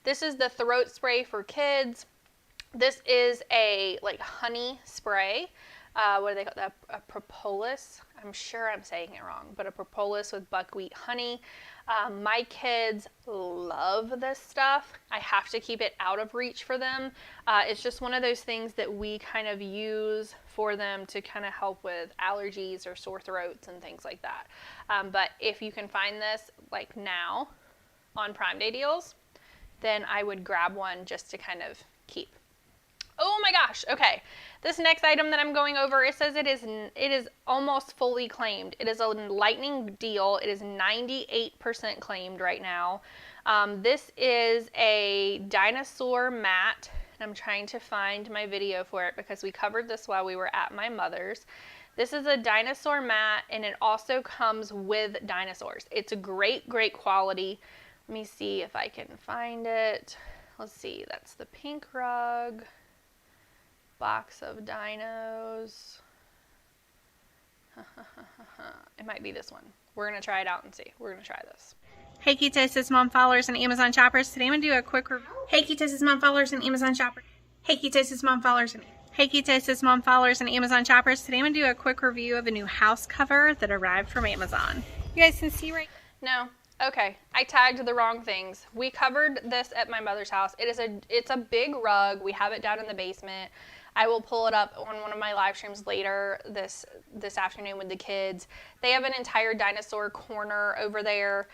This is the throat spray for kids. This is a like honey spray. What do they call that? A propolis. I'm sure I'm saying it wrong, but a propolis with buckwheat honey. My kids love this stuff. I have to keep it out of reach for them. It's just one of those things that we kind of use for them to kind of help with allergies or sore throats and things like that. But if you can find this like now on Prime Day deals, then I would grab one just to kind of keep. Oh my gosh, okay. This next item that I'm going over, it says it is almost fully claimed. It is a lightning deal. It is 98% claimed right now. This is a Dinosaur Mat. I'm trying to find my video for it because we covered this while we were at my mother's. This is a Dinosaur Mat, and it also comes with dinosaurs. It's a great, great quality. Let me see if I can find it. Let's see, that's the pink rug. Box of dinos. It might be this one. We're going to try it out and see. We're going to try this. Hey Ketosis Mom followers and Amazon shoppers. Today I'm going to do a quick review. Hey Ketosis Mom followers and Amazon shoppers. Hey Ketosis Mom followers and Amazon shoppers. Today I'm going to do a quick review of a new house cover that arrived from Amazon. You guys can see right now. Okay, I tagged the wrong things. We covered this at my mother's house. It's a big rug. We have it down in the basement. I will pull it up on one of my live streams later this afternoon with the kids. They have an entire dinosaur corner over there.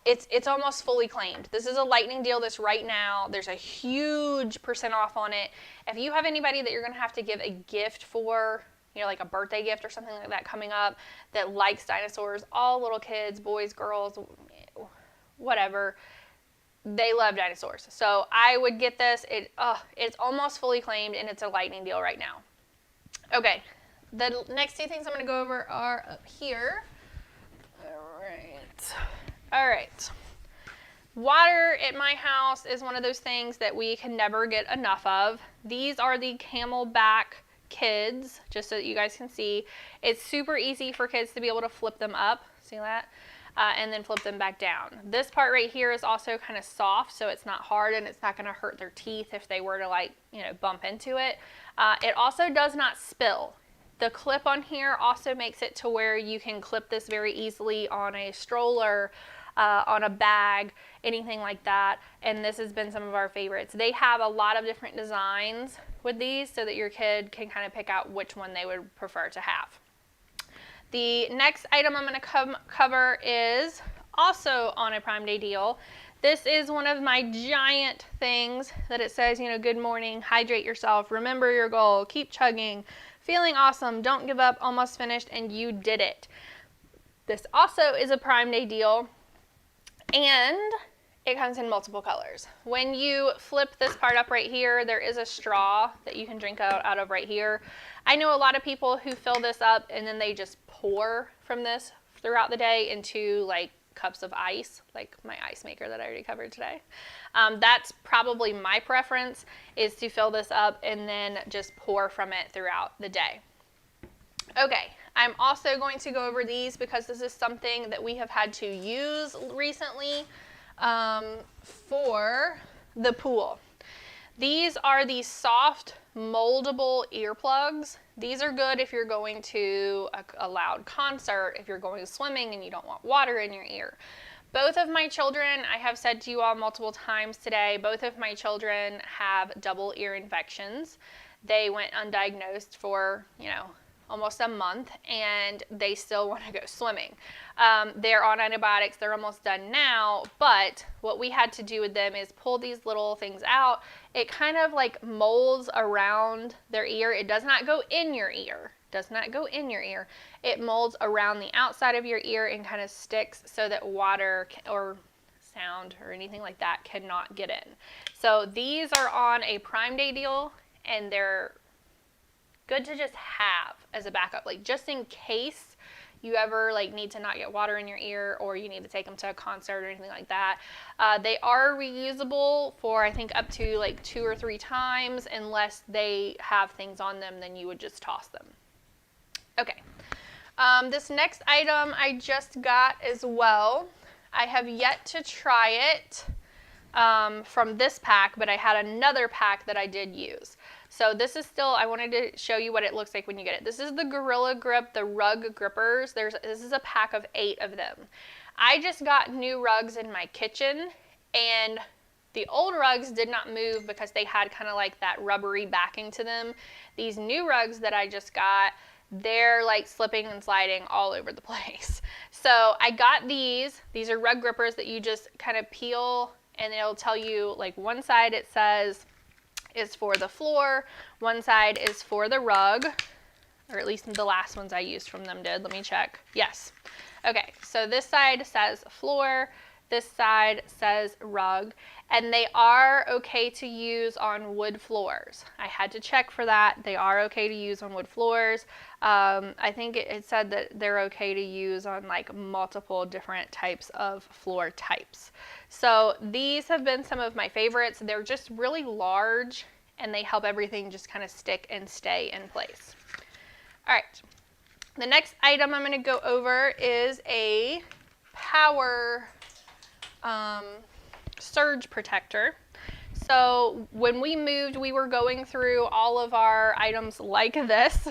it's almost fully claimed. This is a lightning deal that's right now. There's a huge % off on it. If you have anybody that you're going to have to give a gift for, you know, like a birthday gift or something like that coming up that likes dinosaurs, all little kids, boys, girls, whatever, they love dinosaurs. So I would get this. It's almost fully claimed, and it's a lightning deal right now. Okay, the next two things I'm going to go over are up here. All right. Water at my house is one of those things that we can never get enough of. These are the Camelback Kids, just so that you guys can see. It's super easy for kids to be able to flip them up. See that? And then flip them back down. This part right here is also kind of soft, so it's not hard and it's not going to hurt their teeth if they were to, like, you know, bump into it. It also does not spill. The clip on here also makes it to where you can clip this very easily on a stroller, on a bag, anything like that. And this has been some of our favorites. They have a lot of different designs with these so that your kid can kind of pick out which one they would prefer to have. The next item I'm going to cover is also on a Prime Day deal. This is one of my giant things that it says, you know, good morning, hydrate yourself, remember your goal, keep chugging, feeling awesome, don't give up, almost finished, and you did it. This also is a Prime Day deal, and it comes in multiple colors. When you flip this part up right here, there is a straw that you can drink out of right here. I know a lot of people who fill this up and then they just pour from this throughout the day into like cups of ice, like my ice maker that I already covered today. That's probably my preference, is to fill this up and then just pour from it throughout the day. Okay, I'm also going to go over these because this is something that we have had to use recently for the pool. These are the soft moldable earplugs. These are good if you're going to a loud concert, if you're going swimming and you don't want water in your ear. Both of my children, I have said to you all multiple times today, both of my children have double ear infections. They went undiagnosed for, you know, almost a month, and they still want to go swimming. They're on antibiotics. They're almost done now, but what we had to do with them is pull these little things out. It kind of like molds around their ear. It does not go in your ear. Does not go in your ear. It molds around the outside of your ear and kind of sticks so that water or sound or anything like that cannot get in. So these are on a Prime Day deal, and they're good to just have as a backup, like just in case you ever like need to not get water in your ear, or you need to take them to a concert or anything like that. They are reusable for I think up to like 2 or 3 times, unless they have things on them, then you would just toss them. Okay, this next item I just got as well. I have yet to try it from this pack, but I had another pack that I did use. So this is still, I wanted to show you what it looks like when you get it. This is the Gorilla Grip, the rug grippers. This is a pack of 8 of them. I just got new rugs in my kitchen, and the old rugs did not move because they had kind of like that rubbery backing to them. These new rugs that I just got, they're like slipping and sliding all over the place. So I got these. These are rug grippers that you just kind of peel, and it'll tell you, like, one side it says is for the floor, one side is for the rug, or at least the last ones I used from them did. Let me check. Yes. Okay, so this side says floor, this side says rug, and they are okay to use on wood floors. I had to check for that. They are okay to use on wood floors. I think it said that they're okay to use on like multiple different types of floor types. So these have been some of my favorites. They're just really large, and they help everything just kind of stick and stay in place. All right, the next item I'm going to go over is a power surge protector. So when we moved, we were going through all of our items like this,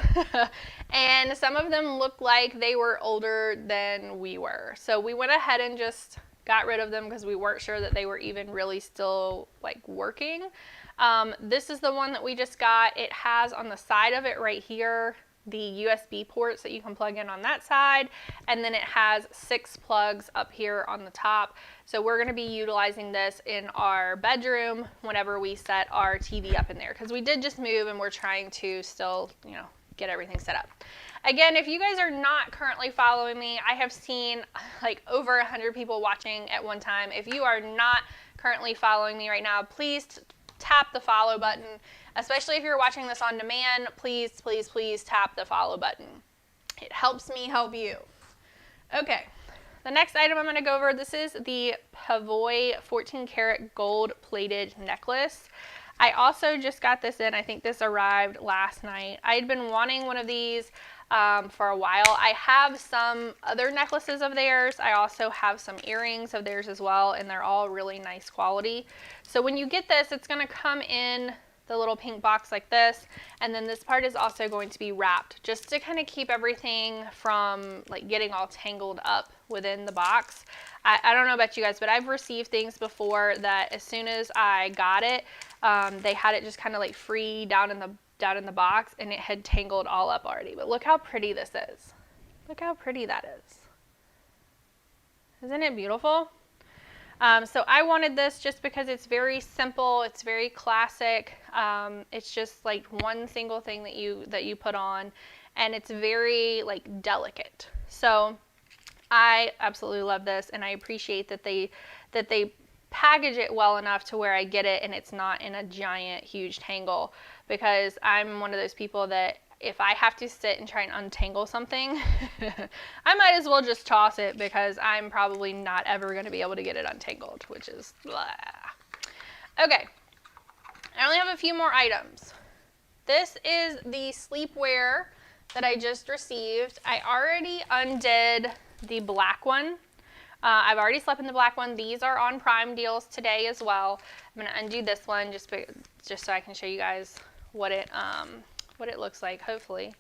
and some of them looked like they were older than we were. So we went ahead and just got rid of them because we weren't sure that they were even really still like working. This is the one that we just got. It has on the side of it right here the USB ports that you can plug in on that side, and then it has 6 plugs up here on the top. So we're going to be utilizing this in our bedroom whenever we set our TV up in there, because we did just move and we're trying to still, you know, get everything set up. Again, if you guys are not currently following me, I have seen like over 100 people watching at one time. If you are not currently following me right now, please tap the follow button. Especially if you're watching this on demand, please, please, please tap the follow button. It helps me help you. Okay, the next item I'm going to go over, this is the Pavoy 14 karat gold plated necklace. I also just got this in. I think this arrived last night. I had been wanting one of these for a while. I have some other necklaces of theirs. I also have some earrings of theirs as well, and they're all really nice quality. So when you get this, it's going to come in the little pink box like this, and then this part is also going to be wrapped just to kind of keep everything from like getting all tangled up within the box. I don't know about you guys, but I've received things before that as soon as I got it, they had it just kind of like free down in the box, and it had tangled all up already. But look how pretty this is. Look how pretty that is. Isn't it beautiful? So I wanted this just because it's very simple, it's very classic. It's just like one single thing that you put on, and it's very like delicate. So I absolutely love this, and I appreciate that they package it well enough to where I get it and it's not in a giant huge tangle, because I'm one of those people that if I have to sit and try and untangle something, I might as well just toss it, because I'm probably not ever going to be able to get it untangled, which is blah. Okay, I only have a few more items. This is the sleepwear that I just received. I already undid the black one. I've already slept in the black one. These are on Prime deals today as well. I'm going to undo this one just so I can show you guys what it looks like, hopefully.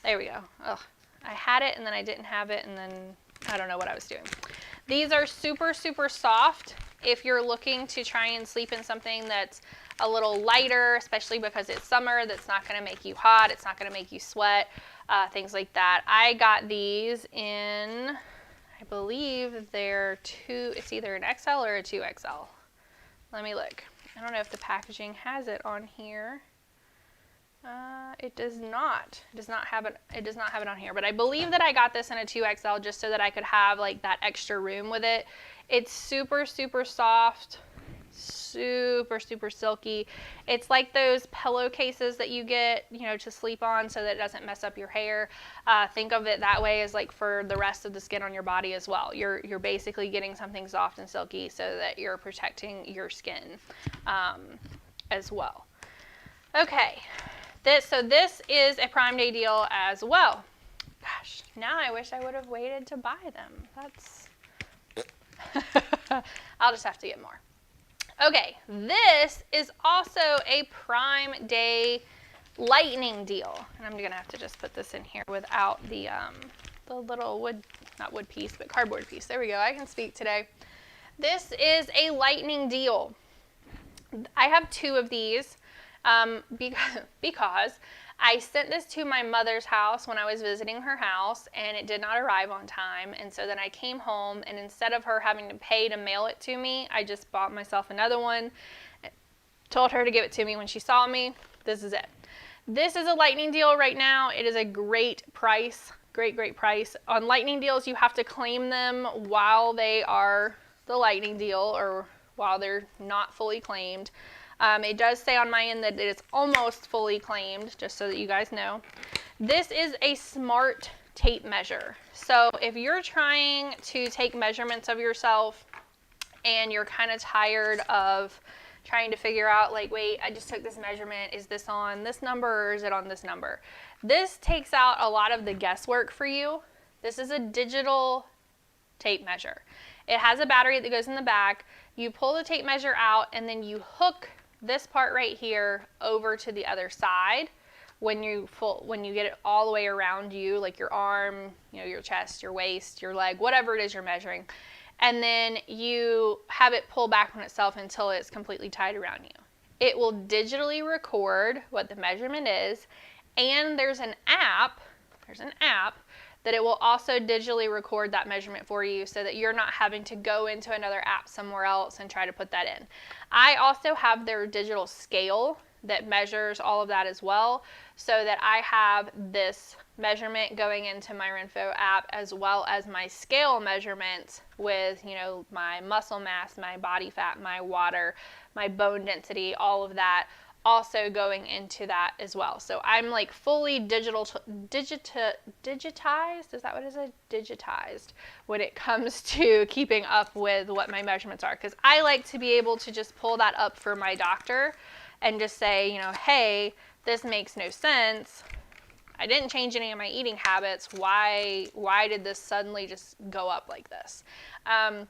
There we go. Ugh. I had it and then I didn't have it, and then I don't know what I was doing. These are super, super soft if you're looking to try and sleep in something that's a little lighter, especially because it's summer, that's not going to make you hot, it's not going to make you sweat, things like that. I got these in, I believe they're it's either an XL or a 2XL. Let me look. I don't know if the packaging has it on here. It does not. It does not have it on here, but I believe that I got this in a 2XL just so that I could have like that extra room with it. It's super, super soft, super, super silky. It's like those pillowcases that you get, you know, to sleep on so that it doesn't mess up your hair. Think of it that way as like for the rest of the skin on your body as well. You're basically getting something soft and silky so that you're protecting your skin as well. Okay. This is a Prime Day deal as well. Gosh, now I wish I would have waited to buy them. I'll just have to get more. Okay, this is also a Prime Day lightning deal. And I'm going to have to just put this in here without the little not wood piece, but cardboard piece. There we go. I can speak today. This is a lightning deal. I have 2 of these. Because I sent this to my mother's house when I was visiting her house, and it did not arrive on time. And so then I came home, and instead of her having to pay to mail it to me, I just bought myself another one, told her to give it to me when she saw me. This is it. This is a lightning deal right now. It is a great price, great price. On lightning deals, you have to claim them while they are the lightning deal or while they're not fully claimed. It does say on my end that it is almost fully claimed, just so that you guys know. This is a smart tape measure. So if you're trying to take measurements of yourself and you're kind of tired of trying to figure out like, wait, I just took this measurement, is this on this number or is it on this number? This takes out a lot of the guesswork for you. This is a digital tape measure. It has a battery that goes in the back. You pull the tape measure out and then you hook this part right here over to the other side when you get it all the way around you, like your arm, you know, your chest, your waist, your leg, whatever it is you're measuring. And then you have it pull back on itself until it's completely tied around you. It will digitally record what the measurement is, And there's an app that it will also digitally record that measurement for you so that you're not having to go into another app somewhere else and try to put that in. I also have their digital scale that measures all of that as well, so that I have this measurement going into my Renpho app as well as my scale measurements with, you know, my muscle mass, my body fat, my water, my bone density, all of that also going into that as well. So I'm like fully digitized, is that what it is? Digitized when it comes to keeping up with what my measurements are, because I like to be able to just pull that up for my doctor and just say, you know, hey, this makes no sense. I didn't change any of my eating habits. Why did this suddenly just go up like this? And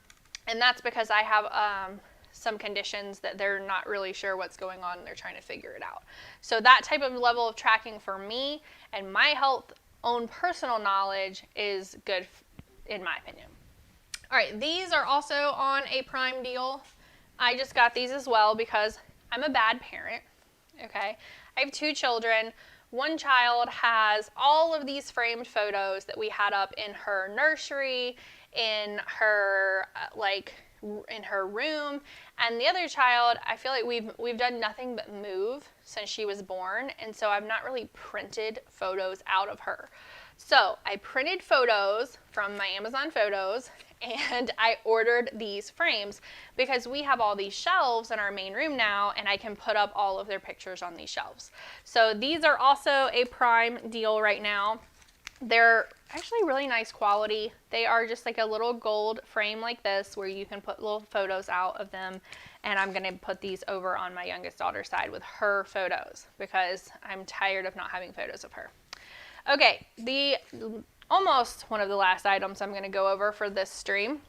that's because I have some conditions that they're not really sure what's going on and they're trying to figure it out. So that type of level of tracking for me and my health own personal knowledge is good in my opinion. All right, these are also on a Prime deal. I just got these as well because I'm a bad parent, okay? I have 2 children. One child has all of these framed photos that we had up in her nursery, in her in her room, and the other child, I feel like we've done nothing but move since she was born, and so I've not really printed photos out of her. So I printed photos from my Amazon photos and I ordered these frames because we have all these shelves in our main room now and I can put up all of their pictures on these shelves. So these are also a Prime deal right now. They're actually really nice quality. They are just like a little gold frame like this where you can put little photos out of them, and I'm going to put these over on my youngest daughter's side with her photos because I'm tired of not having photos of her. Okay, almost one of the last items I'm going to go over for this stream.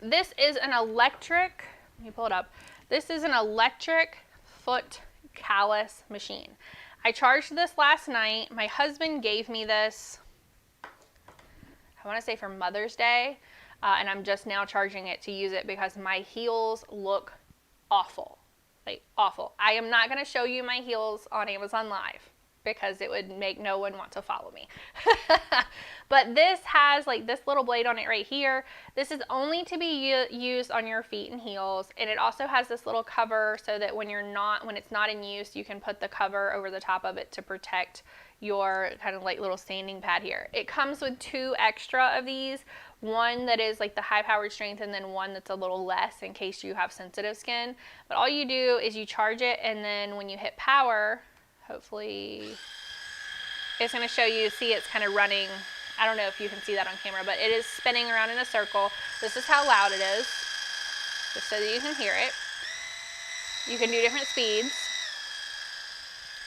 This is an electric, let me pull it up. This is an electric foot callus machine. I charged this last night. My husband gave me this, I want to say for Mother's Day, and I'm just now charging it to use it because my heels look awful, like awful. I am not going to show you my heels on Amazon Live because it would make no one want to follow me. But this has like this little blade on it right here. This is only to be used on your feet and heels, and it also has this little cover so that when it's not in use, you can put the cover over the top of it to protect your kind of like little sanding pad here. It comes with 2 extra of these, one that is like the high powered strength and then one that's a little less in case you have sensitive skin. But all you do is you charge it, and then when you hit power, hopefully it's going to show you, see it's kind of running. I don't know if you can see that on camera, but it is spinning around in a circle. This is how loud it is, just so that you can hear it. You can do different speeds.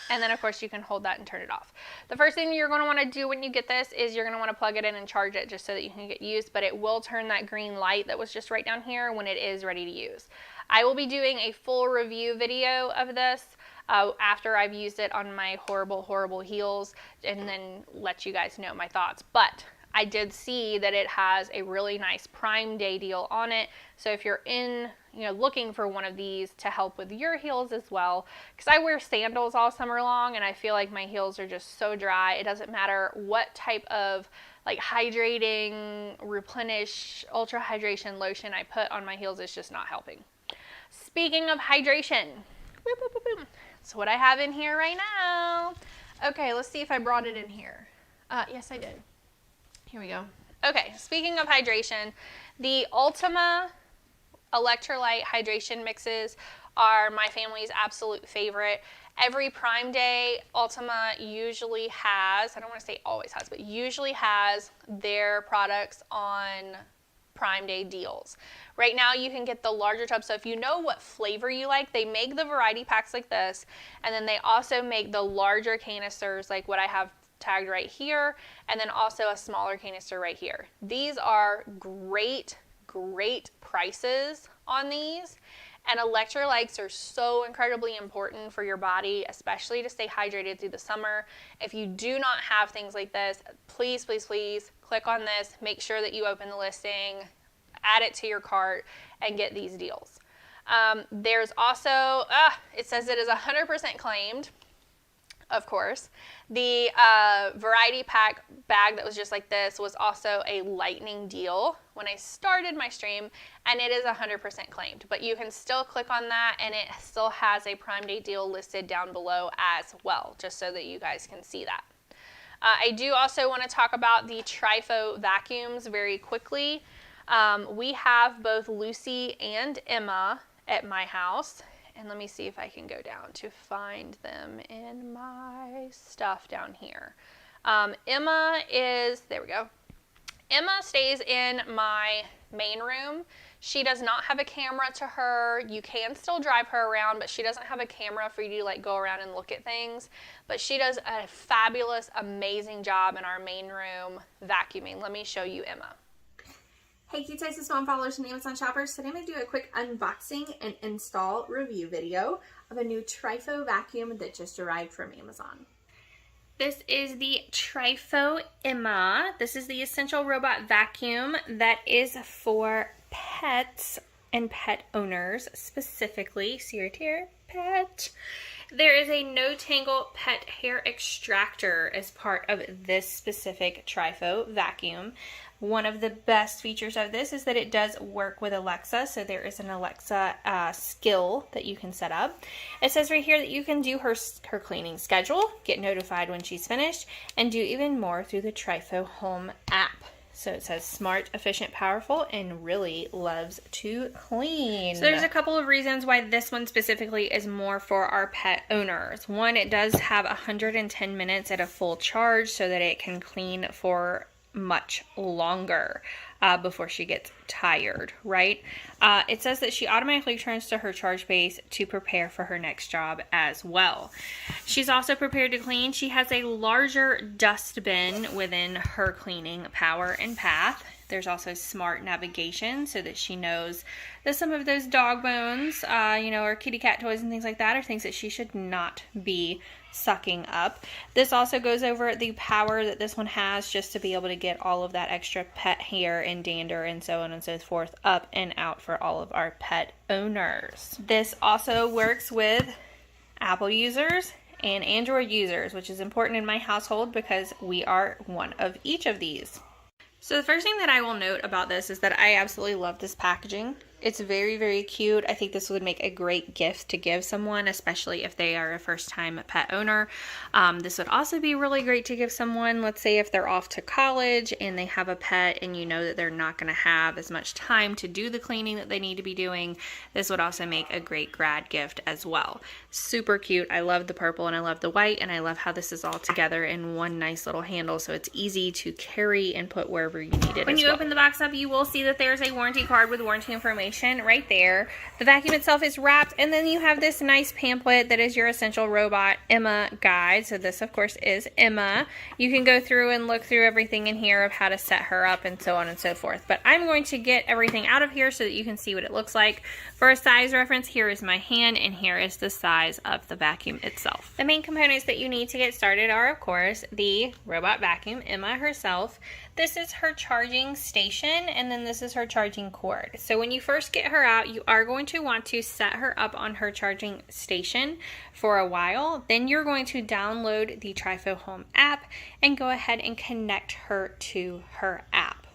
And then of course you can hold that and turn it off. The first thing you're going to want to do when you get this is you're going to want to plug it in and charge it just so that you can get used, but it will turn that green light that was just right down here when it is ready to use. I will be doing a full review video of this after I've used it on my horrible heels, and then let you guys know my thoughts. But I did see that it has a really nice Prime Day deal on it. So if you're looking for one of these to help with your heels as well, because I wear sandals all summer long and I feel like my heels are just so dry. It doesn't matter what type of like hydrating, replenish, ultra hydration lotion I put on my heels, it's just not helping. Speaking of hydration, that's what I have in here right now. Okay, let's see if I brought it in here. Yes, I did. Here we go. Okay, speaking of hydration, the Ultima Electrolyte hydration mixes are my family's absolute favorite. Every Prime Day, Ultima usually has, I don't want to say always has, but usually has their products on Prime Day deals. Right now you can get the larger tub, so if you know what flavor you like, they make the variety packs like this, and then they also make the larger canisters like what I have tagged right here, and then also a smaller canister right here. These are great prices on these, and electrolytes are so incredibly important for your body, especially to stay hydrated through the summer. If you do not have things like this, please click on this, make sure that you open the listing, add it to your cart, and get these deals. There's also, it says it is 100% claimed. of course. The variety pack bag that was just like this was also a lightning deal when I started my stream, and it is 100% claimed, but you can still click on that and it still has a Prime Day deal listed down below as well, just so that you guys can see that. I do also want to talk about the Trifo vacuums very quickly. We have both Lucy and Emma at my house. And let me see if I can go down to find them in my stuff down here. Emma is, there we go. Emma stays in my main room. She does not have a camera to her. You can still drive her around, but she doesn't have a camera for you to like go around and look at things. But she does a fabulous, amazing job in our main room vacuuming. Let me show you Emma. Hey Q-Tysis mom followers and Amazon shoppers, today I'm going to do a quick unboxing and install review video of a new Trifo vacuum that just arrived from Amazon. This is the Trifo Emma. This is the Essential Robot Vacuum that is for pets and pet owners specifically. See right here, pet. There is a no-tangle pet hair extractor as part of this specific Trifo vacuum. One of the best features of this is that it does work with Alexa, so there is an Alexa skill that you can set up. It says right here that you can do her cleaning schedule, get notified when she's finished, and do even more through the Trifo Home app. So it says smart, efficient, powerful, and really loves to clean. So there's a couple of reasons why this one specifically is more for our pet owners. One, it does have 110 minutes at a full charge so that it can clean for much longer before she gets tired, right? It says that she automatically turns to her charge base to prepare for her next job as well. She's also prepared to clean. She has a larger dust bin within her cleaning power and path. There's also smart navigation so that she knows that some of those dog bones, or kitty cat toys and things like that are things that she should not be sucking up. This also goes over the power that this one has just to be able to get all of that extra pet hair and dander and so on and so forth up and out for all of our pet owners. This also works with Apple users and Android users, which is important in my household because we are one of each of these. So the first thing that I will note about this is that I absolutely love this packaging. It's very, very cute. I think this would make a great gift to give someone, especially if they are a first-time pet owner. This would also be really great to give someone, let's say if they're off to college and they have a pet and you know that they're not going to have as much time to do the cleaning that they need to be doing. This would also make a great grad gift as well. Super cute. I love the purple and I love the white, and I love how this is all together in one nice little handle so it's easy to carry and put wherever you need it. When you open the box up, you will see that there's a warranty card with warranty information right there. The vacuum itself is wrapped, and then you have this nice pamphlet that is your Essential Robot Emma guide. So this of course is Emma. You can go through and look through everything in here of how to set her up and so on and so forth. But I'm going to get everything out of here so that you can see what it looks like. For a size reference, here is my hand and here is the size of the vacuum itself. The main components that you need to get started are of course the robot vacuum, Emma herself. This is her charging station, and then this is her charging cord. So when you first get her out, you are going to want to set her up on her charging station for a while. Then you're going to download the Trifo Home app and go ahead and connect her to her app.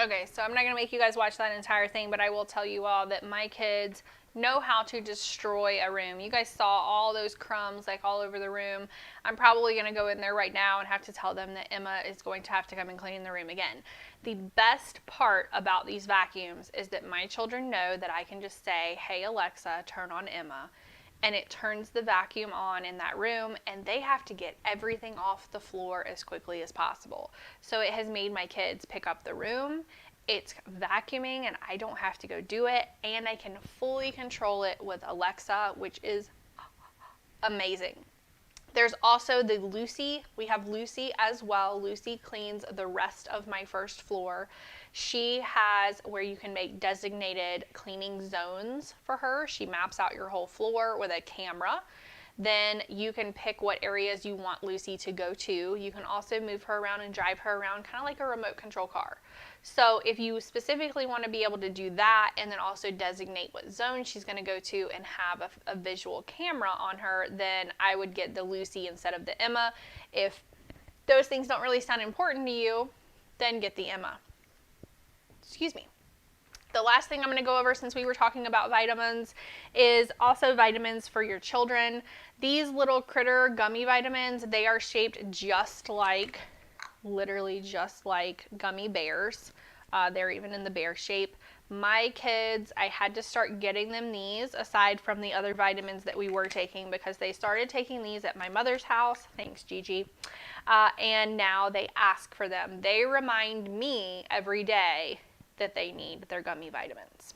Okay, so I'm not going to make you guys watch that entire thing, but I will tell you all that my kids know how to destroy a room. You guys saw all those crumbs like all over the room. I'm probably going to go in there right now and have to tell them that Emma is going to have to come and clean the room again. The best part about these vacuums is that my children know that I can just say, hey Alexa, turn on Emma, and it turns the vacuum on in that room, and they have to get everything off the floor as quickly as possible. So it has made my kids pick up the room It's vacuuming and I don't have to go do it, and I can fully control it with Alexa, which is amazing. There's also the Lucy. We have Lucy as well. Lucy cleans the rest of my first floor. She has where you can make designated cleaning zones for her. She maps out your whole floor with a camera. Then you can pick what areas you want Lucy to go to. You can also move her around and drive her around kind of like a remote control car. So if you specifically want to be able to do that and then also designate what zone she's going to go to and have a visual camera on her, then I would get the Lucy instead of the Emma. If those things don't really sound important to you, then get the Emma. Excuse me. The last thing I'm going to go over, since we were talking about vitamins, is also vitamins for your children. These little critter gummy vitamins, they are shaped just like, literally just like gummy bears. They're even in the bear shape. My kids, I had to start getting them these aside from the other vitamins that we were taking, because they started taking these at my mother's house. Thanks, Gigi. And now they ask for them. They remind me every day that they need their gummy vitamins.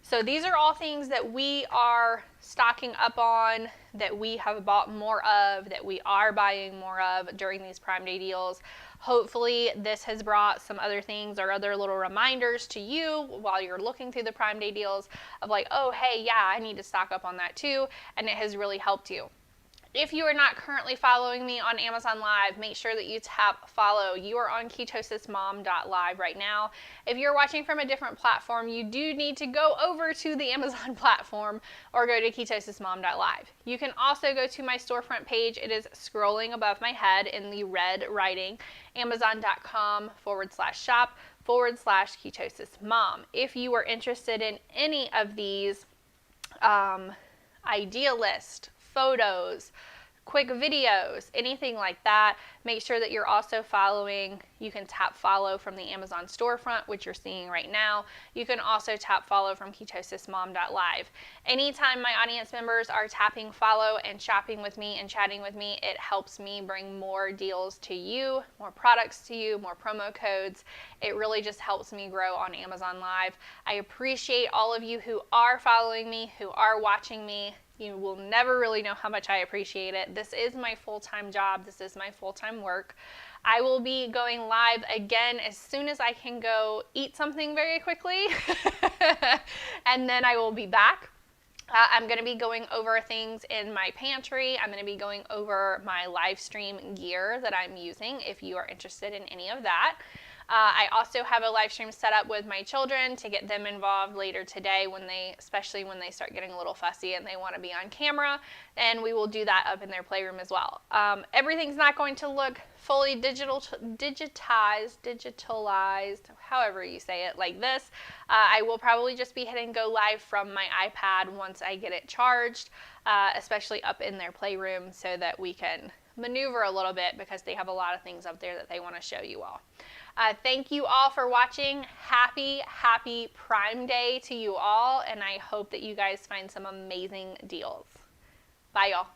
So these are all things that we are stocking up on, that we have bought more of, that we are buying more of during these Prime Day deals. Hopefully this has brought some other things or other little reminders to you while you're looking through the Prime Day deals of like, oh, hey, yeah, I need to stock up on that too. And it has really helped you. If you are not currently following me on Amazon Live, make sure that you tap follow. You are on ketosismom.live right now. If you're watching from a different platform, you do need to go over to the Amazon platform or go to ketosismom.live. You can also go to my storefront page. It is scrolling above my head in the red writing, amazon.com/shop/ketosismom. If you are interested in any of these idea list, photos, quick videos, anything like that, make sure that you're also following. You can tap follow from the Amazon storefront, which you're seeing right now. You can also tap follow from ketosismom.live. Anytime my audience members are tapping follow and shopping with me and chatting with me, it helps me bring more deals to you, more products to you, more promo codes. It really just helps me grow on Amazon Live. I appreciate all of you who are following me, who are watching me. You will never really know how much I appreciate it. This is my full-time job. This is my full-time work. I will be going live again as soon as I can go eat something very quickly. And then I will be back. I'm going to be going over things in my pantry. I'm going to be going over my live stream gear that I'm using if you are interested in any of that. I also have a live stream set up with my children to get them involved later today, especially when they start getting a little fussy and they want to be on camera, and we will do that up in their playroom as well. Everything's not going to look fully digitalized, however you say it, like this. I will probably just be hitting go live from my iPad once I get it charged, especially up in their playroom, so that we can maneuver a little bit, because they have a lot of things up there that they want to show you all. Thank you all for watching. Happy Prime Day to you all, and I hope that you guys find some amazing deals. Bye, y'all.